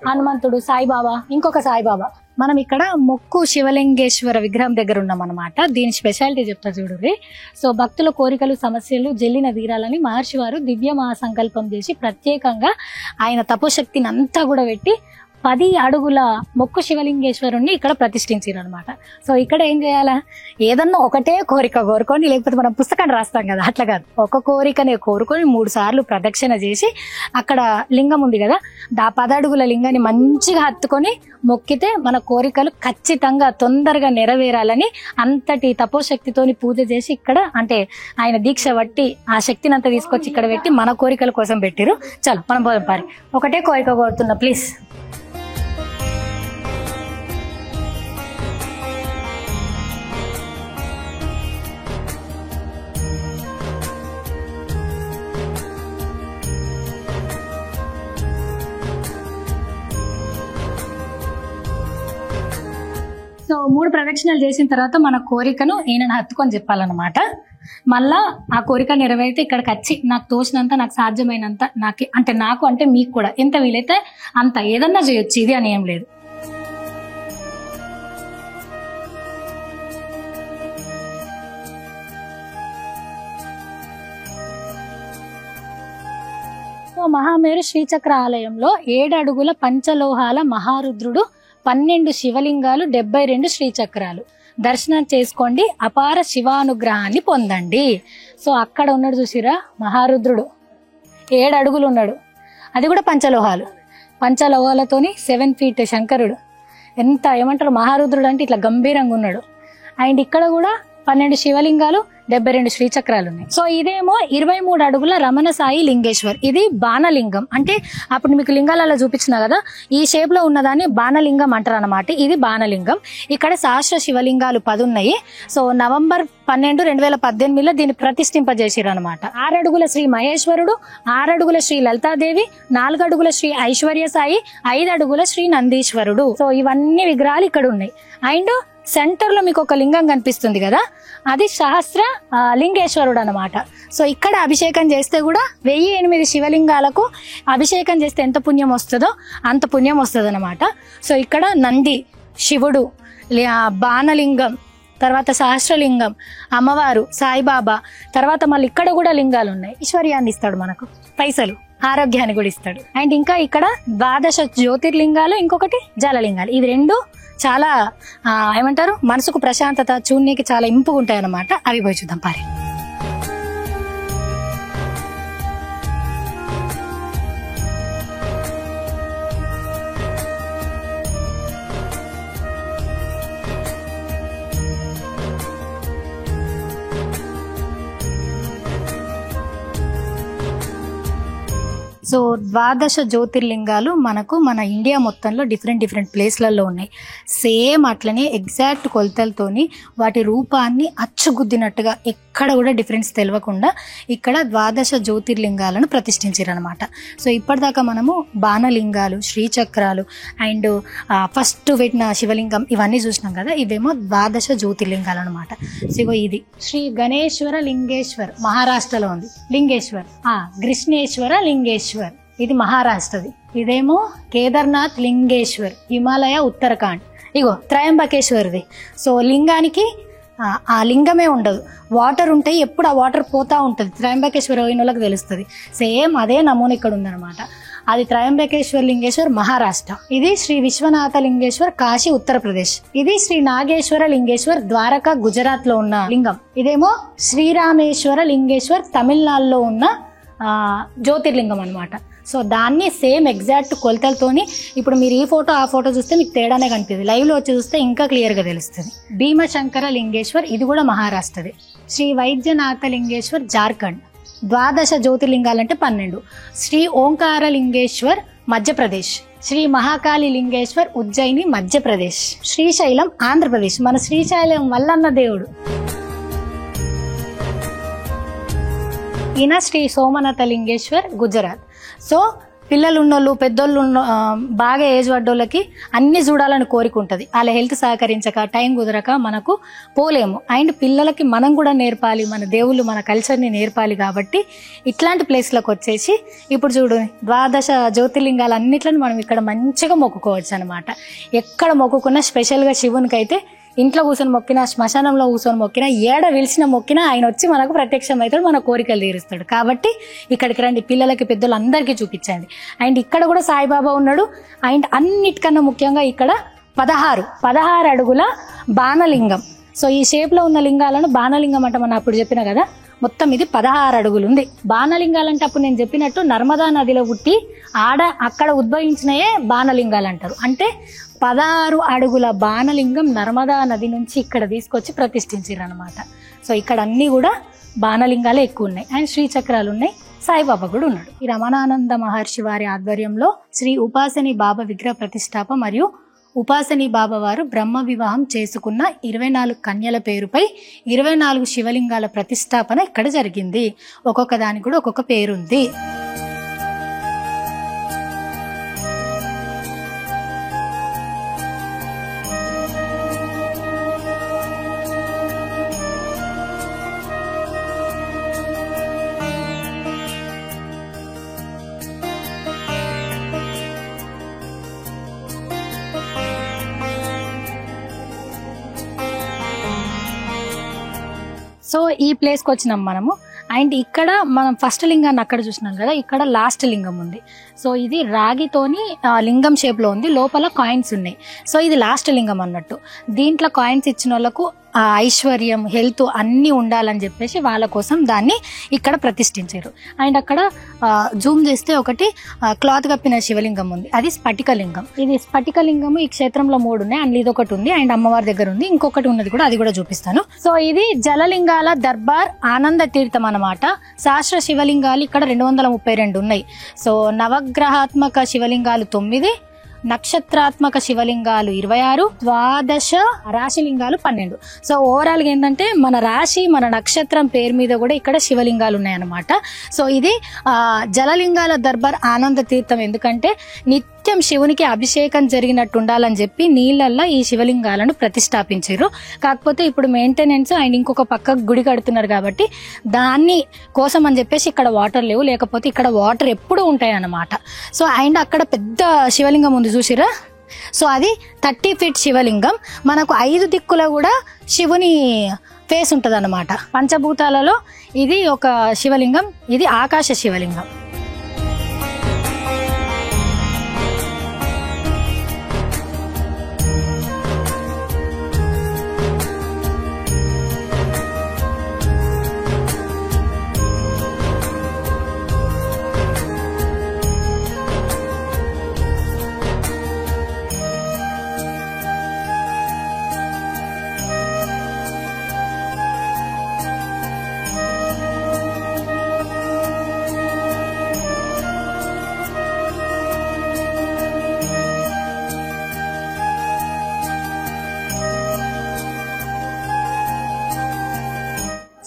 హనుమంతుడు, సాయిబాబా, ఇంకొక సాయిబాబా. మనం ఇక్కడ మొక్కు శివలింగేశ్వర విగ్రహం దగ్గర ఉన్నాం అనమాట. దీని స్పెషాలిటీ చెప్తా చూడండి. సో భక్తుల కోరికలు, సమస్యలు జల్లిన తీరాలని మహర్షి వారు దివ్య మహాసంకల్పం చేసి ప్రత్యేకంగా ఆయన తపోశక్తిని అంతా కూడా పెట్టి 10 అడుగుల మొక్కు శివలింగేశ్వరుణ్ణి ఇక్కడ ప్రతిష్ఠించారు అనమాట. సో ఇక్కడ ఏం చేయాలా, ఏదన్నా ఒకటే కోరిక కోరుకొని, లేకపోతే మనం పుస్తకాన్ని రాస్తాం కదా, అట్లా కాదు, ఒక కోరికనే కోరుకొని 3 సార్లు ప్రదక్షిణ చేసి అక్కడ లింగం ఉంది కదా, 10 అడుగుల లింగాన్ని మంచిగా హత్తుకొని మొక్కితే మన కోరికలు ఖచ్చితంగా తొందరగా నెరవేరాలని అంతటి తపోశక్తితోని పూజ చేసి ఇక్కడ అంటే ఆయన దీక్ష పట్టి ఆ శక్తిని అంతా తీసుకొచ్చి ఇక్కడ పెట్టి మన కోరికల కోసం పెట్టిరు. చలో మనం పోదాం. పారి ఒకటే కోరిక కోరుతున్నా ప్లీజ్. సో 3 ప్రదక్షిణలు చేసిన తర్వాత మన కోరికను ఈయనను హత్తుకొని చెప్పాలన్నమాట. మళ్ళా ఆ కోరిక నెరవేరితే ఇక్కడికి వచ్చి నాకు తోచినంత, నాకు సాధ్యమైనంత, నాకు అంటే మీకు కూడా ఎంత వీలైతే అంత ఏదన్నా చేయొచ్చు, ఇది అని ఏం లేదు. సో మహామేరు శ్రీచక్ర ఆలయంలో 7 అడుగుల పంచలోహాల మహారుద్రుడు, 12 శివలింగాలు, 72 శ్రీచక్రాలు. దర్శనం చేసుకోండి, అపార శివానుగ్రహాన్ని పొందండి. సో అక్కడ ఉన్నాడు చూసిరా మహారుద్రుడు, 7 అడుగులు ఉన్నాడు. అది కూడా పంచలోహాలతోని 7 feet శంకరుడు. ఎంత ఏమంటారు, మహారుద్రుడు అంటే ఇట్లా గంభీరంగా ఉన్నాడు. అండ్ ఇక్కడ కూడా 12 శివలింగాలు, 72 శ్రీచక్రాలు ఉన్నాయి. సో ఇదేమో 23 అడుగుల రమణ సాయి లింగేశ్వర్. ఇది బాణలింగం. అంటే అప్పుడు మీకు లింగాలలో చూపించిన కదా, ఈ షేప్ లో ఉన్నదాన్ని బాణలింగం అంటారు అన్నమాట. ఇది బాణలింగం. ఇక్కడ సహస్ర శివలింగాలు 10 ఉన్నాయి. సో November 12, 2018లో దీన్ని ప్రతిష్ఠింపజేసారు అనమాట. 6 అడుగుల శ్రీ మహేశ్వరుడు, 6 అడుగుల శ్రీ లలితాదేవి, 4 అడుగుల శ్రీ ఐశ్వర్య సాయి, 5 అడుగుల శ్రీ నందీశ్వరుడు. సో ఇవన్నీ విగ్రహాలు ఇక్కడ ఉన్నాయి. అండ్ సెంటర్ లో మీకు ఒక లింగం కనిపిస్తుంది కదా, అది సహస్ర లింగేశ్వరుడు అనమాట. సో ఇక్కడ అభిషేకం చేస్తే కూడా 1008 శివలింగాలకు అభిషేకం చేస్తే ఎంత పుణ్యం వస్తుందో అంత పుణ్యం వస్తుంది అనమాట. సో ఇక్కడ నంది, శివుడు, బాణలింగం, తర్వాత సహస్రలింగం, అమ్మవారు, సాయిబాబా, తర్వాత మళ్ళీ ఇక్కడ కూడా లింగాలు ఉన్నాయి. ఐశ్వర్యాన్ని ఇస్తాడు మనకు, పైసలు, ఆరోగ్యాన్ని కూడా ఇస్తాడు. అండ్ ఇంకా ఇక్కడ 12 జ్యోతిర్లింగాలు, ఇంకొకటి జలలింగాలు. ఇవి 2 చాలా ఏమంటారు, మనసుకు ప్రశాంతత, చూడనీకి చాలా ఇంపుగా ఉంటాయి అన్నమాట. అవి పోయి చూద్దాం పారి. సో 12 జ్యోతిర్లింగాలు మనకు మన ఇండియా మొత్తంలో డిఫరెంట్ ప్లేస్లలో ఉన్నాయి. సేమ్ అట్లనే ఎగ్జాక్ట్ కొలతలతోని వాటి రూపాన్ని అచ్చుగుద్దినట్టుగా ఎక్కడ కూడా డిఫరెన్స్ తెలియకుండా ఇక్కడ 12 జ్యోతిర్లింగాలను ప్రతిష్ఠించారనమాట. సో ఇప్పటిదాకా మనము బాణలింగాలు, శ్రీచక్రాలు అండ్ ఫస్ట్ పెట్టిన శివలింగం ఇవన్నీ చూసినాం కదా, ఇవేమో 12 జ్యోతిర్లింగాలు అనమాట. సో ఇది శ్రీ గణేశ్వర లింగేశ్వర్, మహారాష్ట్రలో ఉంది. లింగేశ్వర్, కృష్ణేశ్వర లింగేశ్వర్, ఇది మహారాష్ట్రది. ఇదేమో కేదార్నాథ్ లింగేశ్వర్, హిమాలయ ఉత్తరాఖండ్. ఇగో త్రయంబకేశ్వర్ది. సో లింగానికి ఆ లింగమే ఉండదు, వాటర్ ఉంటాయి, ఎప్పుడు ఆ వాటర్ పోతా ఉంటుంది. త్రయంబకేశ్వర్ పోయిన వాళ్ళకి తెలుస్తుంది. సేమ్ అదే నమూనా ఇక్కడ ఉందన్నమాట. అది త్రయంబకేశ్వర్ లింగేశ్వర్ మహారాష్ట్ర. ఇది శ్రీ విశ్వనాథ లింగేశ్వర్ కాశీ ఉత్తరప్రదేశ్. ఇది శ్రీ నాగేశ్వర లింగేశ్వర్ ద్వారకా గుజరాత్ లో ఉన్న లింగం. ఇదేమో శ్రీరామేశ్వర లింగేశ్వర్ తమిళనాడులో ఉన్న జ్యోతిర్లింగం అన్నమాట. సో దాన్ని సేమ్ ఎగ్జాక్ట్ కొలతలతోని ఇప్పుడు మీరు ఈ ఫోటో ఆ ఫోటో చూస్తే మీకు తేడానే కనిపిస్తుంది, లైవ్ లో వచ్చి చూస్తే ఇంకా క్లియర్ గా తెలుస్తుంది. భీమశంకర లింగేశ్వర్ ఇది కూడా మహారాష్ట్రది. శ్రీ వైద్యనాథ లింగేశ్వర్ జార్ఖండ్. ద్వాదశ జ్యోతిర్లింగాలంటే 12. శ్రీ ఓంకార లింగేశ్వర్ మధ్యప్రదేశ్. శ్రీ మహాకాళి లింగేశ్వర్ ఉజ్జయిని మధ్యప్రదేశ్. శ్రీశైలం ఆంధ్రప్రదేశ్. మన శ్రీశైలం వల్లన్న దేవుడు. ఈయన శ్రీ సోమనాథ లింగేశ్వర్ గుజరాత్. సో పిల్లలు ఉన్నోళ్ళు, పెద్దోళ్ళు బాగా ఏజ్ పడ్డోళ్ళకి అన్ని చూడాలని కోరిక ఉంటుంది. వాళ్ళ హెల్త్ సహకరించక, టైం కుదరక మనకు పోలేము. అండ్ పిల్లలకి మనం కూడా నేర్పాలి, మన దేవుళ్ళు మన కల్చర్ని నేర్పాలి. కాబట్టి ఇట్లాంటి ప్లేస్లకు వచ్చేసి ఇప్పుడు చూడు, ద్వాదశ జ్యోతిర్లింగాలు అన్నిట్లను మనం ఇక్కడ మంచిగా మొక్కుకోవచ్చు అనమాట. ఎక్కడ మొక్కుకున్నా, స్పెషల్గా శివునికి అయితే ఇంట్లో కూర్చొని మొక్కినా, శ్మశానంలో కూర్చొని మొక్కినా, ఏడ పిలిచిన మొక్కినా ఆయన వచ్చి మనకు ప్రత్యక్షం అవుతాడు, మన కోరికలు తీరుస్తాడు. కాబట్టి ఇక్కడికి రండి, పిల్లలకి పెద్దలు అందరికీ చూపించండి. అండ్ ఇక్కడ కూడా సాయిబాబా ఉన్నాడు. అండ్ అన్నిటికన్నా ముఖ్యంగా ఇక్కడ 16 అడుగుల బాణలింగం. సో ఈ షేప్ లో ఉన్న లింగాలను బాణలింగం అంటామని అప్పుడు చెప్పిన కదా, మొత్తం ఇది 16 అడుగులు ఉంది. బాణలింగాలంటే అప్పుడు నేను చెప్పినట్టు నర్మదా నదిలో పుట్టి అక్కడ ఉద్భవించినయే బాణలింగాలు అంటారు. అంటే 16 అడుగుల బాణలింగం నర్మదా నది నుంచి ఇక్కడ తీసుకొచ్చి ప్రతిష్ఠించారు అనమాట. సో ఇక్కడ అన్ని కూడా బాణలింగాలే ఎక్కువ ఉన్నాయి. అండ్ శ్రీచక్రాలు ఉన్నాయి, సాయిబాబా కూడా ఉన్నాడు. ఈ రమణానంద మహర్షి వారి ఆధ్వర్యంలో శ్రీ ఉపాసని బాబా విగ్రహ ప్రతిష్టాప మరియు ఉపాసని బాబా వారు బ్రహ్మ వివాహం చేసుకున్న 24 కన్యల పేరుపై 24 శివలింగాల ప్రతిష్టాపన ఇక్కడ జరిగింది. ఒక్కొక్క దానికి కూడా ఒక్కొక్క పేరుంది. సో ఈ ప్లేస్కి వచ్చినాం మనము. అండ్ ఇక్కడ మనం ఫస్ట్ లింగాన్ని అక్కడ చూసినాం కదా, ఇక్కడ లాస్ట్ లింగం ఉంది. సో ఇది రాగితోని లింగం షేప్ లో ఉంది, లోపల కాయిన్స్ ఉన్నాయి. సో ఇది లాస్ట్ లింగం అన్నట్టు. దీంట్లో కాయిన్స్ ఇచ్చిన వాళ్ళకు ఐశ్వర్యం, హెల్త్ అన్నీ ఉండాలని చెప్పేసి వాళ్ళ కోసం దాన్ని ఇక్కడ ప్రతిష్ఠించారు. అండ్ అక్కడ జూమ్ చేస్తే ఒకటి క్లాత్ కప్పిన శివలింగం ఉంది, అది స్ఫటికలింగం. ఇది స్ఫటికలింగము ఈ క్షేత్రంలో 3 ఉన్నాయి. అండ్ ఇది ఒకటి ఉంది, అండ్ అమ్మవారి దగ్గర ఉంది, ఇంకొకటి ఉన్నది కూడా, అది కూడా చూపిస్తాను. సో ఇది జలలింగాల దర్బార్ ఆనంద తీర్థం అన్నమాట. శాస్త్ర శివలింగాలు ఇక్కడ 232 ఉన్నాయి. సో నవగ్రహాత్మక శివలింగాలు 9, నక్షత్రాత్మక శివలింగాలు 26, ద్వాదశ రాశిలింగాలు 12. సో ఓవరాల్ గా ఏంటంటే మన రాశి, మన నక్షత్రం పేరు మీద కూడా ఇక్కడ శివలింగాలు ఉన్నాయన్నమాట. సో ఇది జలలింగాల దర్బార్ ఆనంద తీర్థం. ఎందుకంటే నిత్యం శివునికి అభిషేకం జరిగినట్టు ఉండాలని చెప్పి నీళ్ళల్లో ఈ శివలింగాలను ప్రతిష్టాపించారు. కాకపోతే ఇప్పుడు మెయింటెనెన్స్ అండ్ ఇంకొక పక్క గుడి కడుతున్నారు కాబట్టి దాన్ని కోసం అని చెప్పేసి ఇక్కడ వాటర్ లేవు, లేకపోతే ఇక్కడ వాటర్ ఎప్పుడూ ఉంటాయి అన్నమాట. సో అండ్ అక్కడ పెద్ద శివలింగం ఉంది చూసిరా. సో అది 30 ఫీట్ శివలింగం. మనకు 5 దిక్కుల కూడా శివుని ఫేస్ ఉంటుంది అన్నమాట. పంచభూతాలలో ఇది ఒక శివలింగం, ఇది ఆకాశ శివలింగం.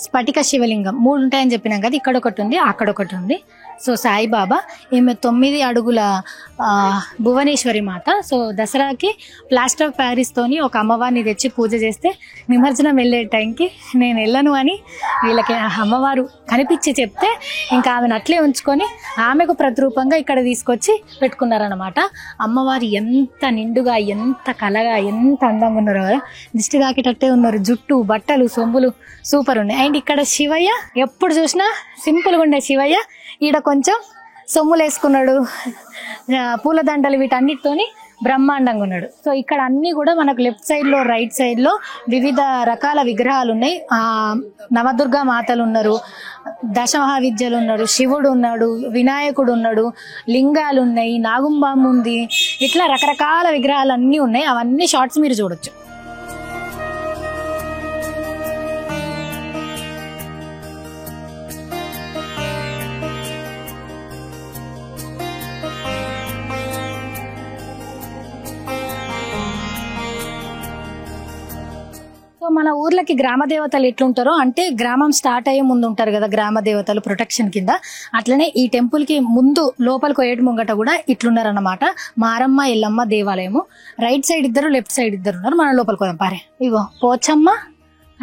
స్ఫటిక శివలింగం 3 ఉంటాయని చెప్పినాం కదా, ఇక్కడ ఒకటి ఉంది, అక్కడ ఒకటి ఉంది. సో సాయిబాబా, ఈమె 9 అడుగుల భువనేశ్వరి మాత. సో దసరాకి ప్లాస్టర్ ఆఫ్ ప్యారిస్ తోని ఒక అమ్మవారిని తెచ్చి పూజ చేస్తే నిమజ్జనం వెళ్ళే టైంకి నేను వెళ్ళను అని వీళ్ళకి అమ్మవారు కనిపించి చెప్తే ఇంకా ఆమెను అట్లే ఉంచుకొని ఆమెకు ప్రతిరూపంగా ఇక్కడ తీసుకొచ్చి పెట్టుకున్నారనమాట. అమ్మవారు ఎంత నిండుగా, ఎంత కలగా, ఎంత అందంగా ఉన్నారు కదా, దిష్టి తాకేటట్టే ఉన్నారు. జుట్టు, బట్టలు, సొంబులు సూపర్ ఉన్నాయి. అండ్ ఇక్కడ శివయ్య ఎప్పుడు చూసినా సింపుల్గా ఉండే శివయ్య ఈడ కొంచెం సొమ్ములు వేసుకున్నాడు, పూలదండలు వీటన్నిటితోని బ్రహ్మాండంగా ఉన్నాడు. సో ఇక్కడ అన్ని కూడా మనకు లెఫ్ట్ సైడ్ లో, రైట్ సైడ్ లో వివిధ రకాల విగ్రహాలు ఉన్నాయి. నవదుర్గా మాతలు ఉన్నారు, దశమహావిద్యలు ఉన్నారు, శివుడు ఉన్నాడు, వినాయకుడు ఉన్నాడు, లింగాలు ఉన్నాయి, నాగుంబాము ఉంది, ఇట్లా రకరకాల విగ్రహాలు అన్నీ ఉన్నాయి. అవన్నీ షార్ట్స్ మీరు చూడొచ్చు. సో మన ఊర్లకి గ్రామ దేవతలు ఎట్లుంటారో, అంటే గ్రామం స్టార్ట్ అయ్యే ముందు ఉంటారు కదా గ్రామ దేవతలు ప్రొటెక్షన్ కింద, అట్లనే ఈ టెంపుల్ కి ముందు లోపలికి ఏడు ముంగట కూడా ఇట్లున్నారన్నమాట. మారమ్మ ఎల్లమ్మ దేవాలయము. రైట్ సైడ్ ఇద్దరు, లెఫ్ట్ సైడ్ ఇద్దరు ఉన్నారు. మనం లోపలికి పోదాం పారే. ఇగో పోచమ్మ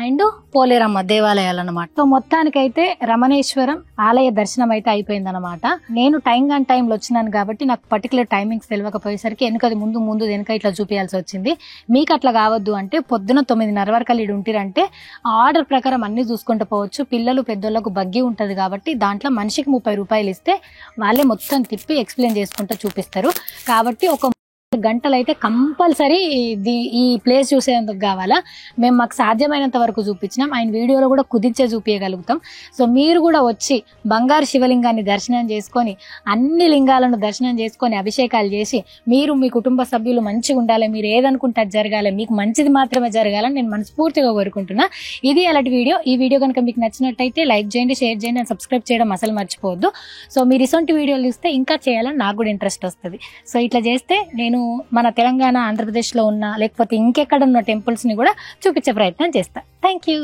అండ్ పోలేరమ్మ దేవాలయాలు అన్నమాట. సో మొత్తానికైతే రమణేశ్వరం ఆలయ దర్శనం అయితే అయిపోయింది అనమాట. నేను టైంలో వచ్చినాను కాబట్టి నాకు పర్టికులర్ టైమింగ్స్ తెలియకపోయేసరికి వెనకది ముందు వెనక ఇట్లా చూపించాల్సి వచ్చింది. మీకు అట్లా కావద్దు అంటే పొద్దున 9:30 వరకు ఇటు ఉంటిరంటే ఆర్డర్ ప్రకారం అన్ని చూసుకుంటూ పోవచ్చు. పిల్లలు పెద్దోళ్ళకు బగ్గి ఉంటది కాబట్టి దాంట్లో మనిషికి 30 రూపాయలు ఇస్తే వాళ్ళే మొత్తం తిప్పి ఎక్స్ప్లెయిన్ చేసుకుంటూ చూపిస్తారు. కాబట్టి ఒక గంటలు అయితే కంపల్సరీ ఈ ప్లేస్ చూసేందుకు కావాలా. మేము మాకు సాధ్యమైనంత వరకు చూపించినాం. ఆయన వీడియోలో కూడా కుదిర్చే చూపించగలుగుతాం. సో మీరు కూడా వచ్చి బంగారు శివలింగాన్ని దర్శనం చేసుకొని, అన్ని లింగాలను దర్శనం చేసుకొని, అభిషేకాలు చేసి మీరు మీ కుటుంబ సభ్యులు మంచిగా ఉండాలి, మీరు ఏదనుకుంటే జరగాలి, మీకు మంచిది మాత్రమే జరగాలని నేను మనస్ఫూర్తిగా కోరుకుంటున్నా. ఇది అలాంటి వీడియో. ఈ వీడియో కనుక మీకు నచ్చినట్టయితే లైక్ చేయండి, షేర్ చేయండి అండ్ సబ్స్క్రైబ్ చేయడం అసలు మర్చిపోవద్దు. సో మీరు ఇటువంటి వీడియోలు చూస్తే ఇంకా చేయాలని నాకు కూడా ఇంట్రెస్ట్ వస్తుంది. సో ఇట్లా చేస్తే నేను మన తెలంగాణ, ఆంధ్రప్రదేశ్లో ఉన్న లేకపోతే ఇంకెక్కడ ఉన్న టెంపుల్స్ని కూడా చూపించే ప్రయత్నం చేస్తాను. Thank you.